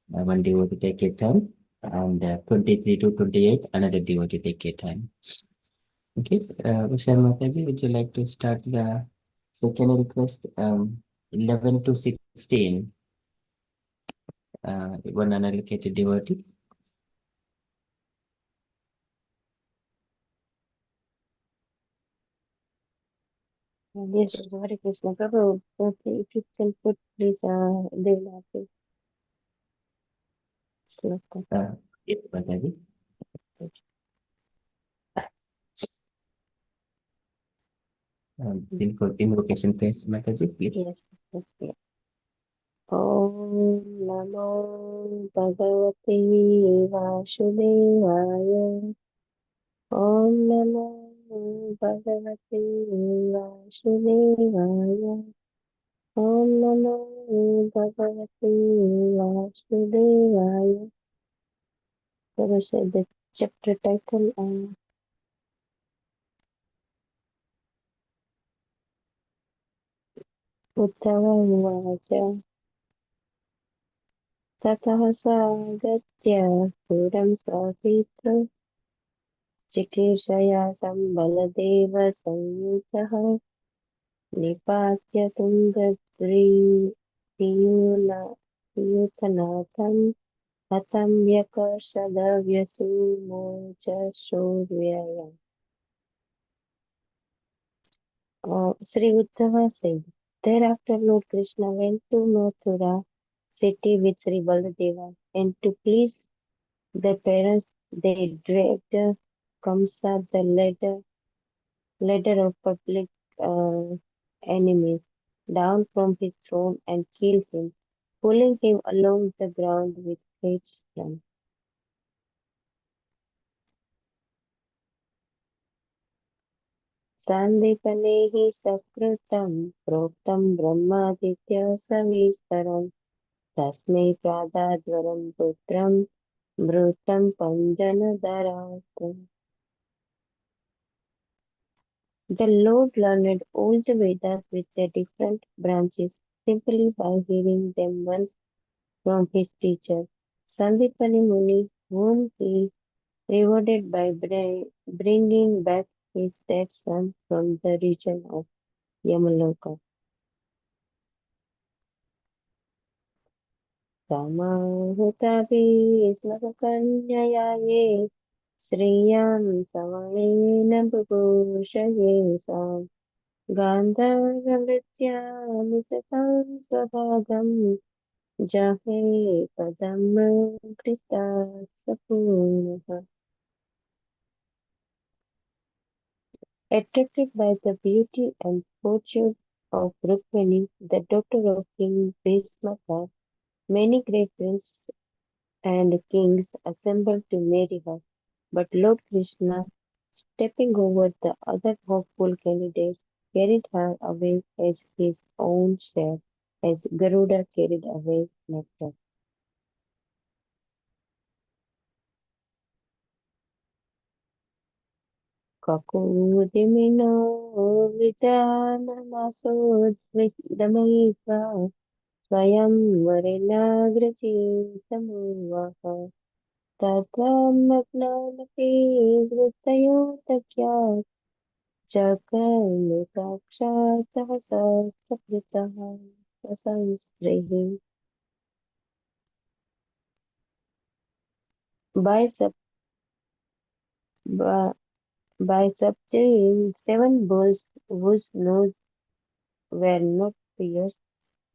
One devotee take a turn, and 23 to 28, another devotee take a turn. Okay, Usha Mataji, would you like to start the second request? 11 to 16, one unallocated devotee. Yes, Hare Krishna. Prabhu, okay, if you can put please Devanati sloka. Yes, Mataji. Invocation please, Mataji, please. Yes, okay. Om Namo Bhagavate Vasudevaya. Om Namo Bhagavate Vasudevaya. Om Namo Bhagavate Vasudevaya. Prabhu said the chapter title. Uttava Uvacha. ततः सागत्य पुरं स्वपितृ चिकीर्षया सम्बलदेव संयुतः निपात्य तुङ्गद्रियूथनाथम् हतं व्यकर्षदव्यसूमोच शौर्यया. Sri Uddhava said, thereafter Lord Krishna went to Mathura city with Sri Baladeva, and to please the parents they dragged Kamsa, the leader of public uh, enemies, down from his throne and killed him, pulling him along the ground with great strength. सान्दीपनेहि सकृतं प्रोक्तं ब्रह्मादित्य सविस्तरम् तस्मै प्रादाद्वरं पुत्रं भृतं पञ्जनधरात्. The Lord learned all the Vedas with their different branches simply by hearing them once from his teacher, Sandipani Muni, whom he rewarded by bringing back his dead son from the region of Yamaloka. समाहुतापि स्मरकन्यया ये श्रियं सवनेन बुभूषये सा गान्धारमृत्यामि सतां स्वभागं जहे पदं कृतात् सपूर्णः. Attracted by the beauty and fortune of Rukmini, the daughter of King Bhismaka, many great princes and kings assembled to marry her. But Lord Krishna, stepping over the other hopeful candidates, carried her away as his own share, as Garuda carried away nectar. Kakudimino vidanamasoddamayiva swayam varinagrachitamuvaha tatamagnanapi vruttayotakya Jagannatakshataha sapritaha sansrihi. By, sub, by, by subduing 7 bulls whose noses were not pierced,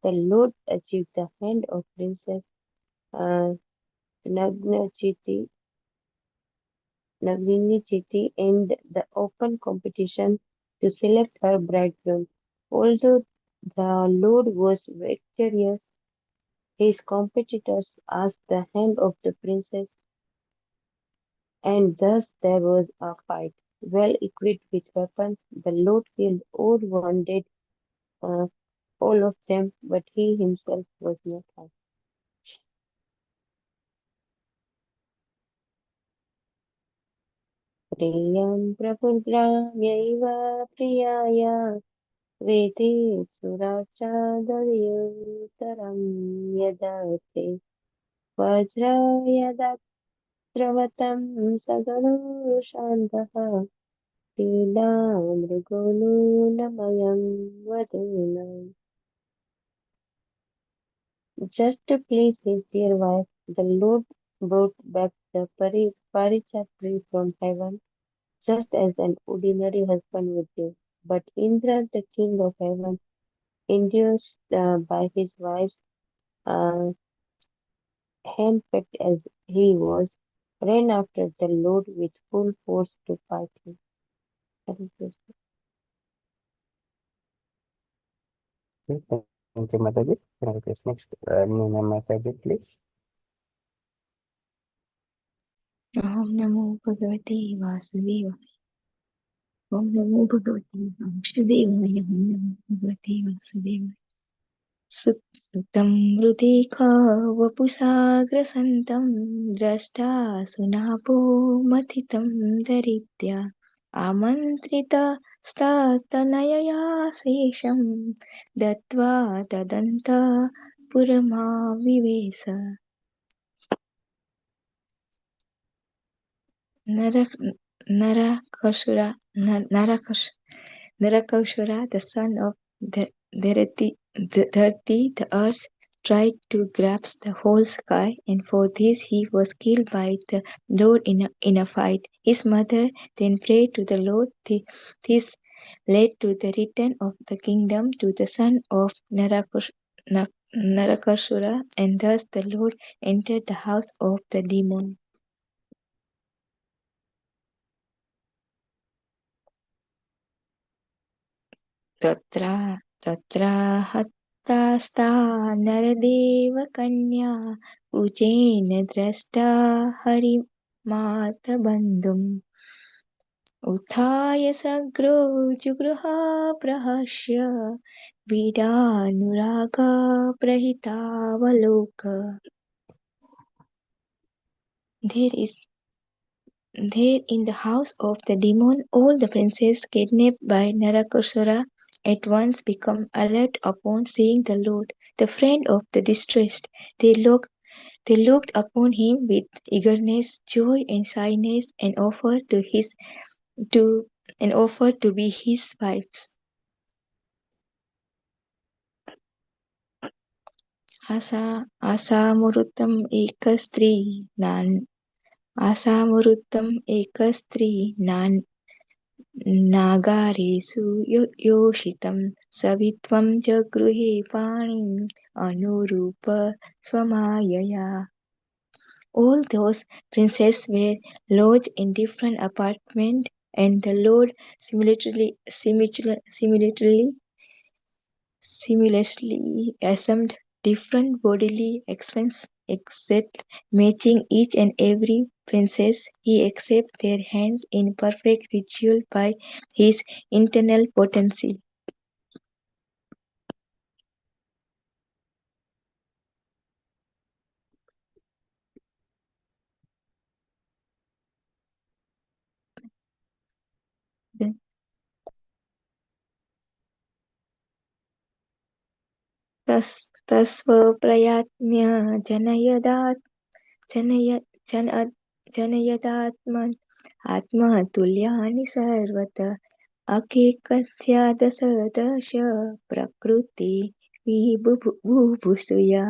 the Lord achieved the hand of Princess uh, Nagnachiti, Naginichiti in the open competition to select her bridegroom. Although the Lord was victorious, his competitors asked the hand of the princess, and thus there was a fight. Well equipped with weapons, the Lord killed or wounded uh, all of them, but he himself was not hurt. प्रियं प्रभुग्राम्यैव प्रियाय वेदे सुराचार्योत्तरं यदर्थे वज्रायदात्रवतं सगरो शान्तः Mrigonunamayan Vadunam. Just to please his dear wife, the Lord brought back the Parijat tree from heaven, just as an ordinary husband would do. But Indra, the king of heaven, induced by his wife's uh, handpicked as he was, ran after the Lord with full force to fight him. Hare Krishna. Thank you, Mataji. Next, Nina Mataji, please. Om Namo Bhagavate Vasudevaya. Om Namo Bhagavate Vasudevaya. Om Namo Bhagavate Vasudevaya. Sutam Rudika Vapusagrasantam Drashta Sunapo Matitam Daritya Amantrita Statanayaya Sesham Datva Tadanta Purama Vivesa Narakasura, Narakasura, the son of Dharti, the earth, tried to grasp the whole sky, and for this he was killed by the Lord in a fight. His mother then prayed to the Lord. This led to the return of the kingdom to the son of Narakasura, and thus the Lord entered the house of the demon. तत्र हतास्ता नरदेवकन्या उजेन दृष्टा हरिमातबन्धुम् उत्थाय सग्रो जुगृहाप्रहस्य वीरानुरागा प्रहितावलोक There is There in the house of the demon all the princes kidnapped by Narakasura at once become alert upon seeing the Lord, the friend of the distressed. They looked upon him with eagerness, joy, and shyness, and to offered to be his wives. आसामुरुतम् एकस्त्री नागारेषु योषितं सवित्वं जगृहे पाणिम् अनुरूप स्वमायया. All those princes were lodged in different apartments, and the Lord simultaneously assumed different bodily except matching each and every princess. He accepts their hands in perfect ritual by his internal potency. तस्वप्रयत्न्य जनयदात्मन् आत्मतुल्यानि सर्वतः अकेकस्य दश प्रकृति विबुभुषुया.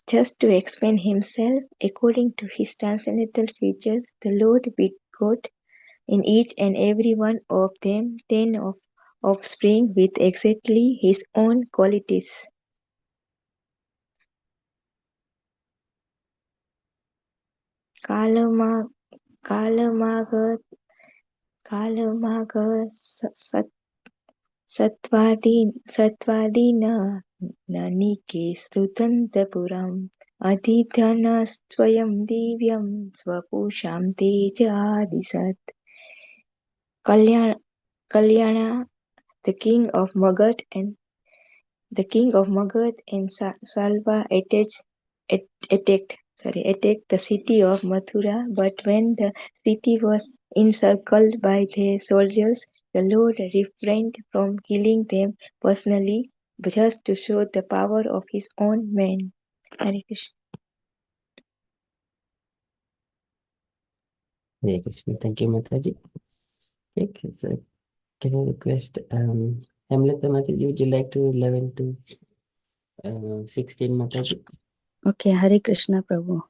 Just to explain himself according to his transcendental features, the Lord begot in each and every one of them 10 of offspring with exactly his own qualities. सत्त्वादीननिके श्रुतन्तपुरम् अधिधनस्त्वयं दिव्यं स्वपूषां तेजादिसत्. Kalyana, the king of Magad and Salva attacked the city of Mathura, but when the city was encircled by their soldiers, the Lord refrained from killing them personally, just to show the power of his own men. Hare Krishna. Hare Krishna. Thank you, Mataji. Okay, so can I request Hemlata Mataji, would you like to 11 to 16, Mataji? Okay, Hare Krishna Prabhu.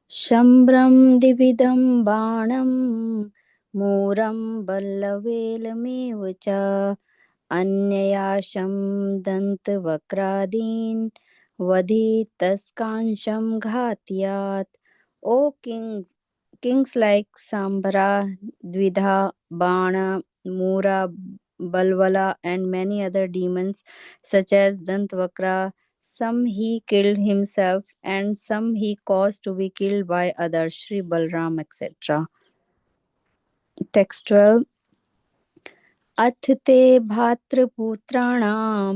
Shambram dividam banam Muram ballavailमेव च अन्ययाशं दन्तवक्रादीन् वधितस्कांशं घात्यात्. O kings like Sambhara, Dvidha, Bana, Mura, Balvala and many other demons such as Dantvakra, some he killed himself and some he caused to be killed by others, Sri Balram, etc. Text 12. अथ ते भातृपुत्राणां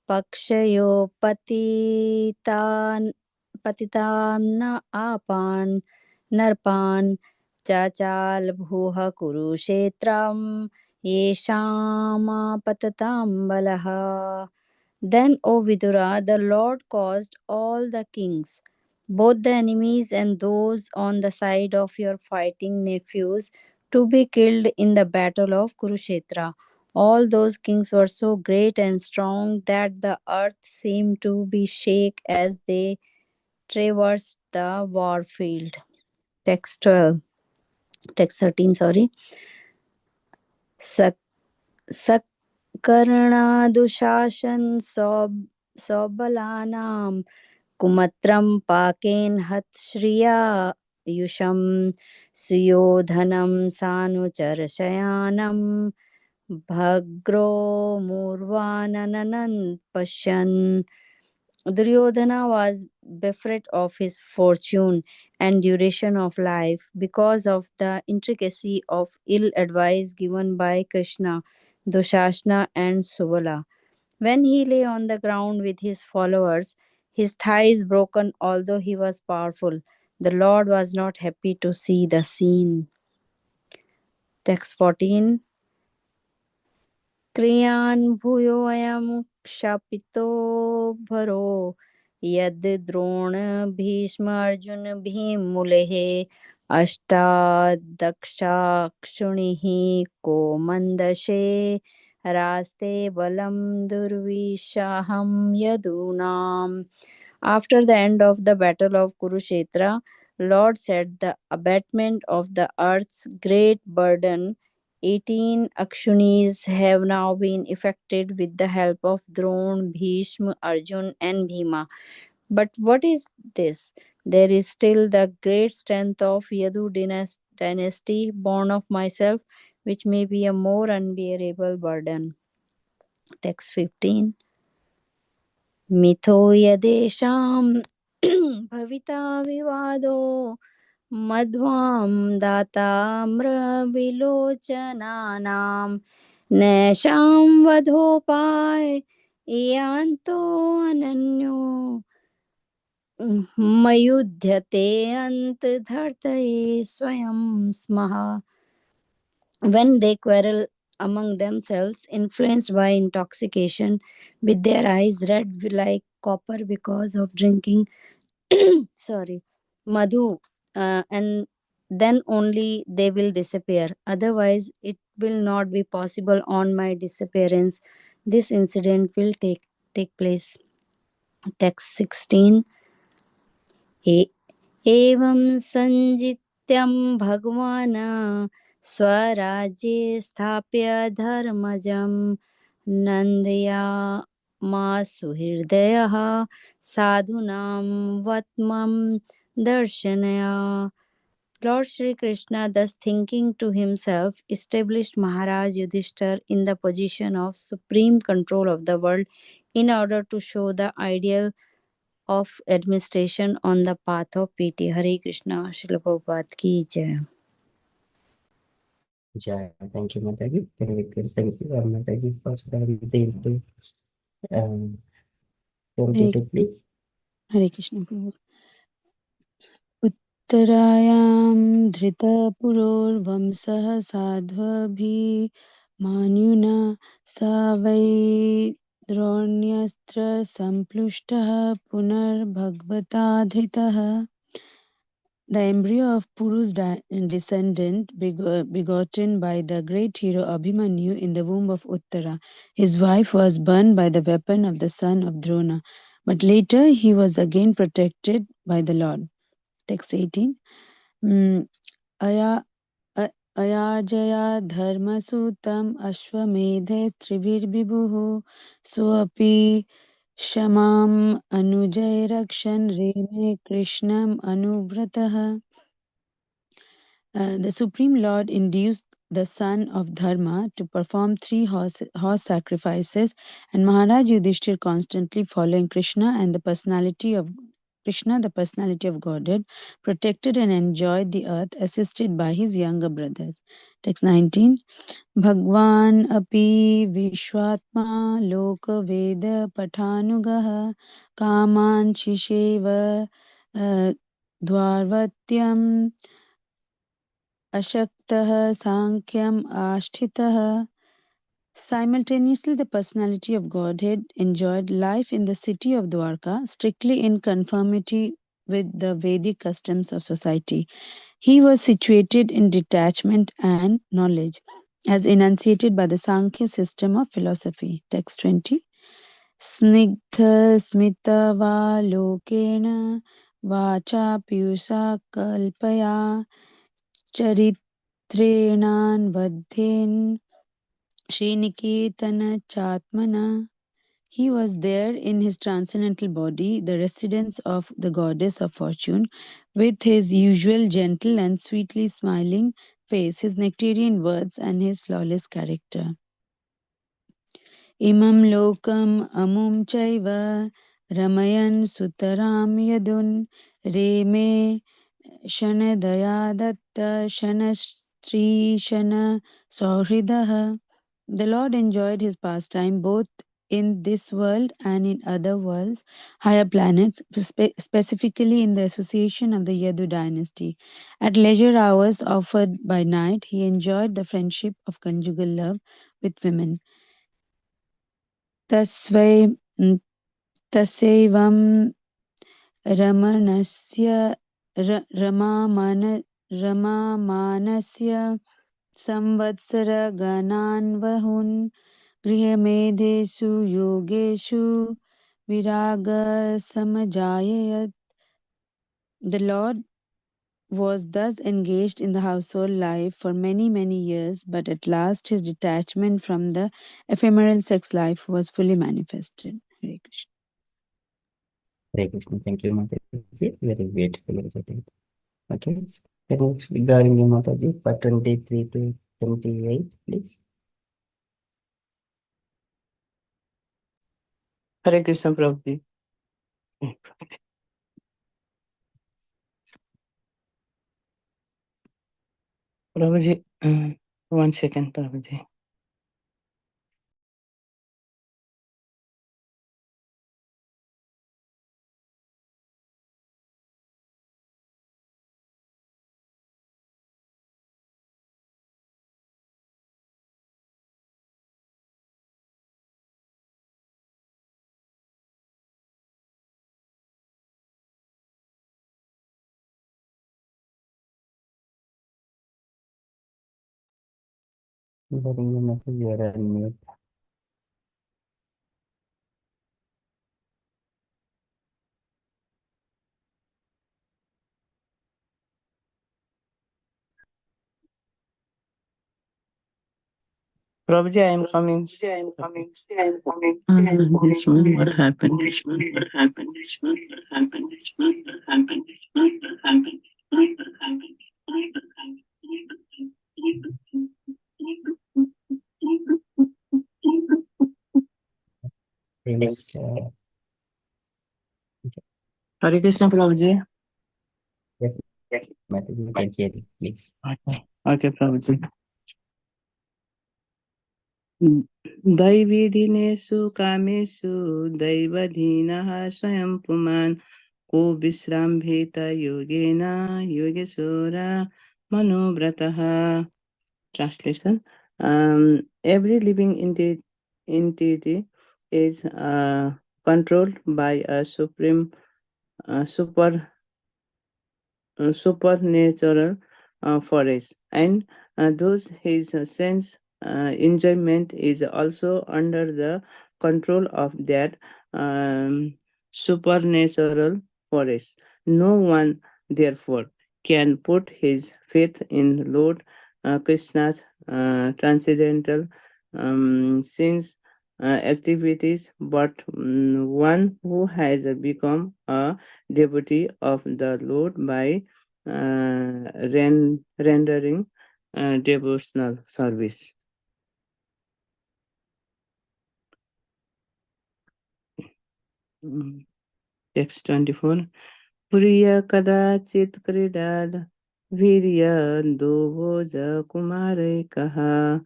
पक्षयो पतितान् न आपान् नरपान् चाचाल भूः कुरुक्षेत्रं येषामापततां बलः. Then, O Vidura, the Lord caused all the kings, both the enemies and those on the side of your fighting nephews, to be killed in the battle of Kurukshetra. All those kings were so great and strong that the earth seemed to be shake as they traversed the war field. Text 12. Text 13, sorry. Sakarna Sobalaanam Kumatram Paken Hat Shriya युषं सुयोधनं सानुचरशयानं भग्रो मूर्वाननन् पश्यन्. Duryodhana was bereft of his fortune and duration of life because of the intricacy of ill advice given by Krishna, Dushasna, and Subala. When he lay on the ground with his followers, his thighs broken, although he was powerful, the Lord was not happy to see the scene. Text 14. क्रियान् भूयोऽयं क्षपितो भरो यद् द्रोण भीष्म अर्जुन भीमुलेः अष्टादशाक्षुणिः को मन्दशे रास्ते बलं दुर्विशाहं यदूनाम्. After the end of the battle of Kurukshetra, Lord said the abatement of the earth's great burden 18 Akshunis have now been effected with the help of Drona, Bhishma, Arjun, and Bhima. But what is this? There is still the great strength of Yadu dynasty, born of myself, which may be a more unbearable burden. Text 15. मिथो यदेषां भविता विवादो मध्वां दाताम्रविलोचनानां नैषां वधोपाय यान्तो अनन्यो मयुध्यते अन्तधर्तये स्वयं स्मः. When they quarrel among themselves, influenced by intoxication, with their eyes red like copper because of drinking madhu, and then only they will disappear. Otherwise, it will not be possible on my disappearance. This incident will take place. Text 16. एवं संजित्यं भगवान् स्वराज्ये स्थाप्य धर्मजं नन्दयामासुहृदयः साधूनां वत्मं दर्शनया. Lord Shri Krishna, thus thinking to himself, established Maharaj Yudhishthir in the position of supreme control of the world in order to show the ideal of administration on the path of pity. Hare Krishna. Srila Prabhupada ki jai. Jai. Thank you, Mataji. Can we request Mataji for 17 to 22, please? Hare Krishna Prabhu. उत्तरायां धृतपुरोर्वंशः साध्वभिमान्युना स वै द्रोण्यस्त्रसम्प्लुष्टः पुनर्भगवता धृतः. The embryo of Puru's descendant begotten by the great hero Abhimanyu in the womb of Uttara. His wife was burned by the weapon of the son of Drona, but later he was again protected by the Lord. Text 18. Aya Ayajaya dharmasutam ashwamedhe trivirvibhuः soapi shamam anujay rakshan reme krishnam anuvratah. The Supreme Lord induced the son of Dharma to perform 3 horse sacrifices, and Maharaj Yudhishthir, constantly following Krishna and the personality of Godhead, protected and enjoyed the earth, assisted by his younger brothers. Text 19. Bhagwan api vishwatma loka veda pathanugah kaman shisheva dvarvatyam Ashaktah Sankyam Ashtitah. Simultaneously, the personality of Godhead enjoyed life in the city of Dwarka, strictly in conformity with the Vedic customs of society. He was situated in detachment and knowledge, as enunciated by the Sankhya system of philosophy. Text 20. Snigdha smita va lokena vacha piyusa kalpaya चरित्रेणान्वध्येन श्रीनिकेतनचात्मना. He was there in his transcendental body, the residence of the goddess of fortune, with his usual gentle and sweetly smiling face, his nectarian words, and his flawless character. Imam lokam amum chaiva ramayan sutaram yadun reme shanadaya datta shanastri shana sauhridaha. The Lord enjoyed his pastime both in this world and in other worlds, higher planets, specifically in the association of the Yadu dynasty. At leisure hours offered by night, he enjoyed the friendship of conjugal love with women. Tasvai Tasaivam Ramanasya Ramamanasya Samvatsara Gananvahun Grihamedesu Yogeshu Viraga Samajayayat. The Lord was thus engaged in the household life for many, many years, but at last his detachment from the ephemeral sex life was fully manifested. Hare Krishna. Hare Krishna. Thank you, Mataji. Very beautifully recited. Okay. Next, regarding you, Mataji, for 23 to 28, please. Hare Krishna Prabhuji. Prabhuji, 1 second, Prabhuji. Regarding you, Mataji, you are unmute. Prabhuji, I am coming. This one, what happened? Please, Hare Krishna Prabhuji. yes, Mataji, we can hear you, please. Okay, Prabhuji. दैवीदिनेषु कामेषु दैवधीनः स्वयं पुमान् को विश्राम्भेत योगेन Yogeshwara मनोव्रतः. Translation. Every living entity is controlled by a supreme supernatural force, and thus his sense enjoyment is also under the control of that supernatural force. No one, therefore, can put his faith in Lord Krishna's transcendental since activities, but one who has become a devotee of the Lord by rendering devotional service. Text 24. Puriya kadachit kridad virya dovoja kumare kaha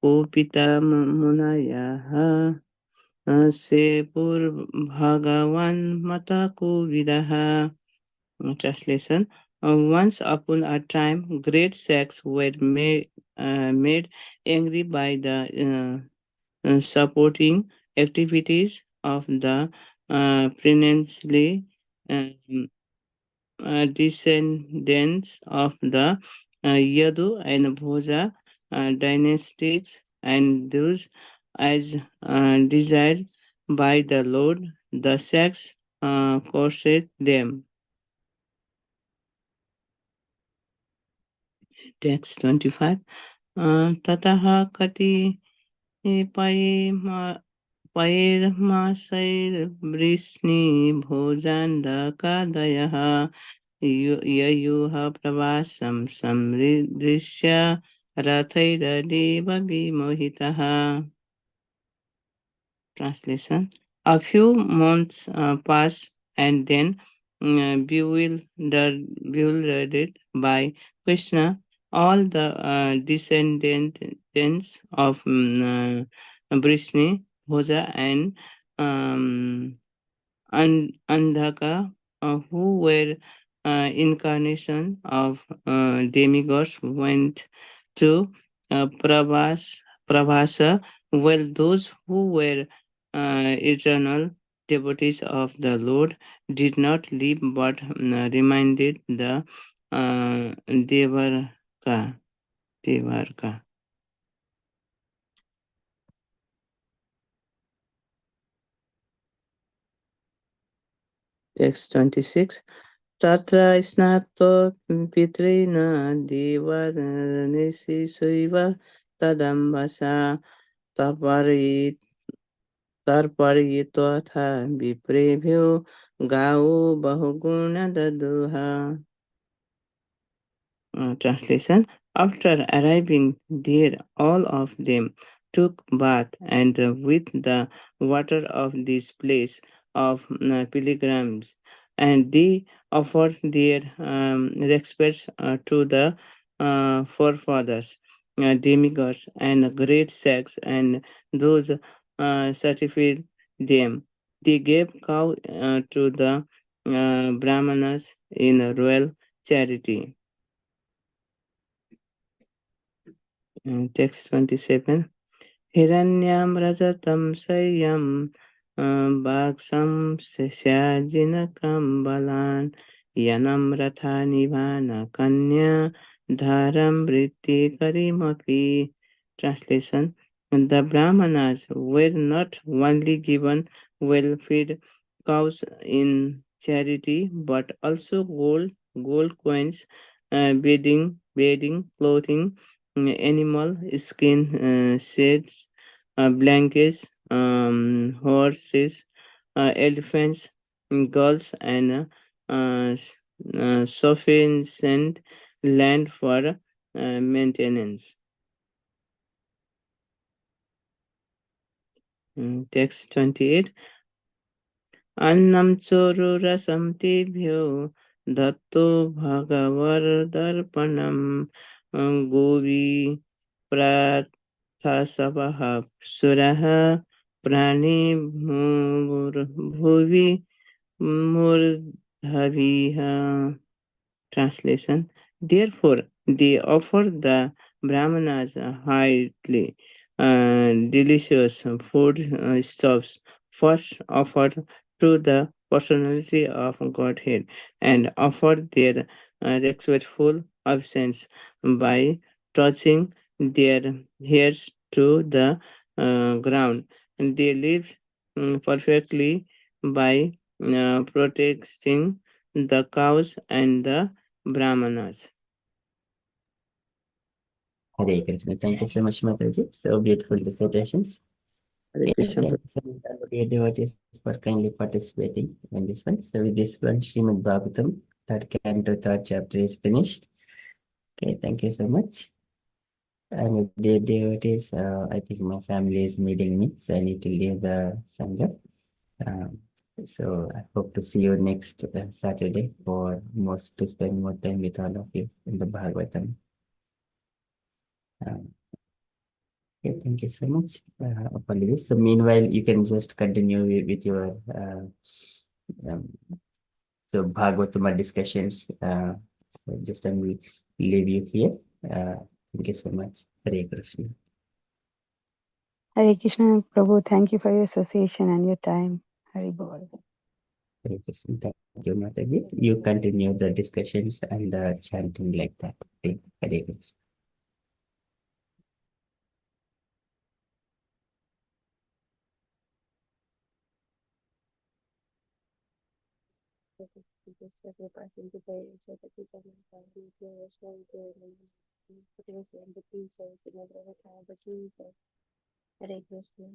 kopita munaya se pur bhagavan mataku vidaha. Translation. Once upon a time, great sects were made angry by the supporting activities of the princely um, descendants of the Yadu and Bhoja dynasties, and those as desired by the Lord, the sects cursed them. Text 25. Tataha kati paye पैर्माशैर्वृष्णि भोजान्धकादयः ययुः प्रवासं समृदृश्य रथैरदेव विमोहितः. Translation. A few months pass and then bewildered by Krishna, all the descendants of Brishni, Bhoja, and um, Andhaka, who were incarnation of demigods, went to Prabhasa, while those who were eternal devotees of the Lord did not live but reminded the Devarka. Devarka. Text 26. तत्र स्नातो पितॄन् देवानिशिशैव तदम्बसा तर्पयित्वा विप्रेभ्यो गावो बहुगुणददुः. Translation. After arriving there, all of them took bath, and with the water of this place of pilgrims, and they offered their respects to the forefathers, demigods, and great sects, and those certified them. They gave cow to the brahmanas in royal charity. Text 27. Hiranyam rajatam sayam baksam syajinakam balan yanam ratha nivana kanya dharam vritti karimapi. Translation. The Brahmanas were not only given well-fed cows in charity, but also gold coins, bedding, clothing, animal skin sheds, blankets, horses, elephants, gulls, and sufficient land for maintenance. Text 28. अन्नं चोरुरसं तेभ्यो दत्तो भगवदर्पणं गोवी प्रार्थसवः सुरः प्राणी भुवि मूर्धभिः. Translation. Therefore, they offered the Brahmanas highly delicious food stuffs, first offered to the personality of Godhead, and offered their respectful absence by touching their heads to the ground. And they lived perfectly by protecting the cows and the brahmanas. Hare Krishna. Thank you so much, Mataji. So beautiful recitations. Hare Krishna. Thank you so much, all dear devotees, for kindly participating in this one. So with this one, Srimad Bhagavatam, third canto, third chapter is finished. Okay, thank you so much. And dear devotees, I think my family is needing me, so I need to leave the Sangha. So I hope to see you next Saturday for more to spend more time with all of you in the Bhagavatam. Okay, thank you so much, Apologies. So meanwhile, you can just continue with your um, so Bhagavatama discussions. So just I will leave you here. Thank you so much. Hare Krishna. Hare Krishna, Prabhu. Thank you for your association and your time. Hari Bol. Hare Krishna. Thank you, Mataji. You continue the discussions and chanting like that. Okay. Hare Krishna. Hare Krishna.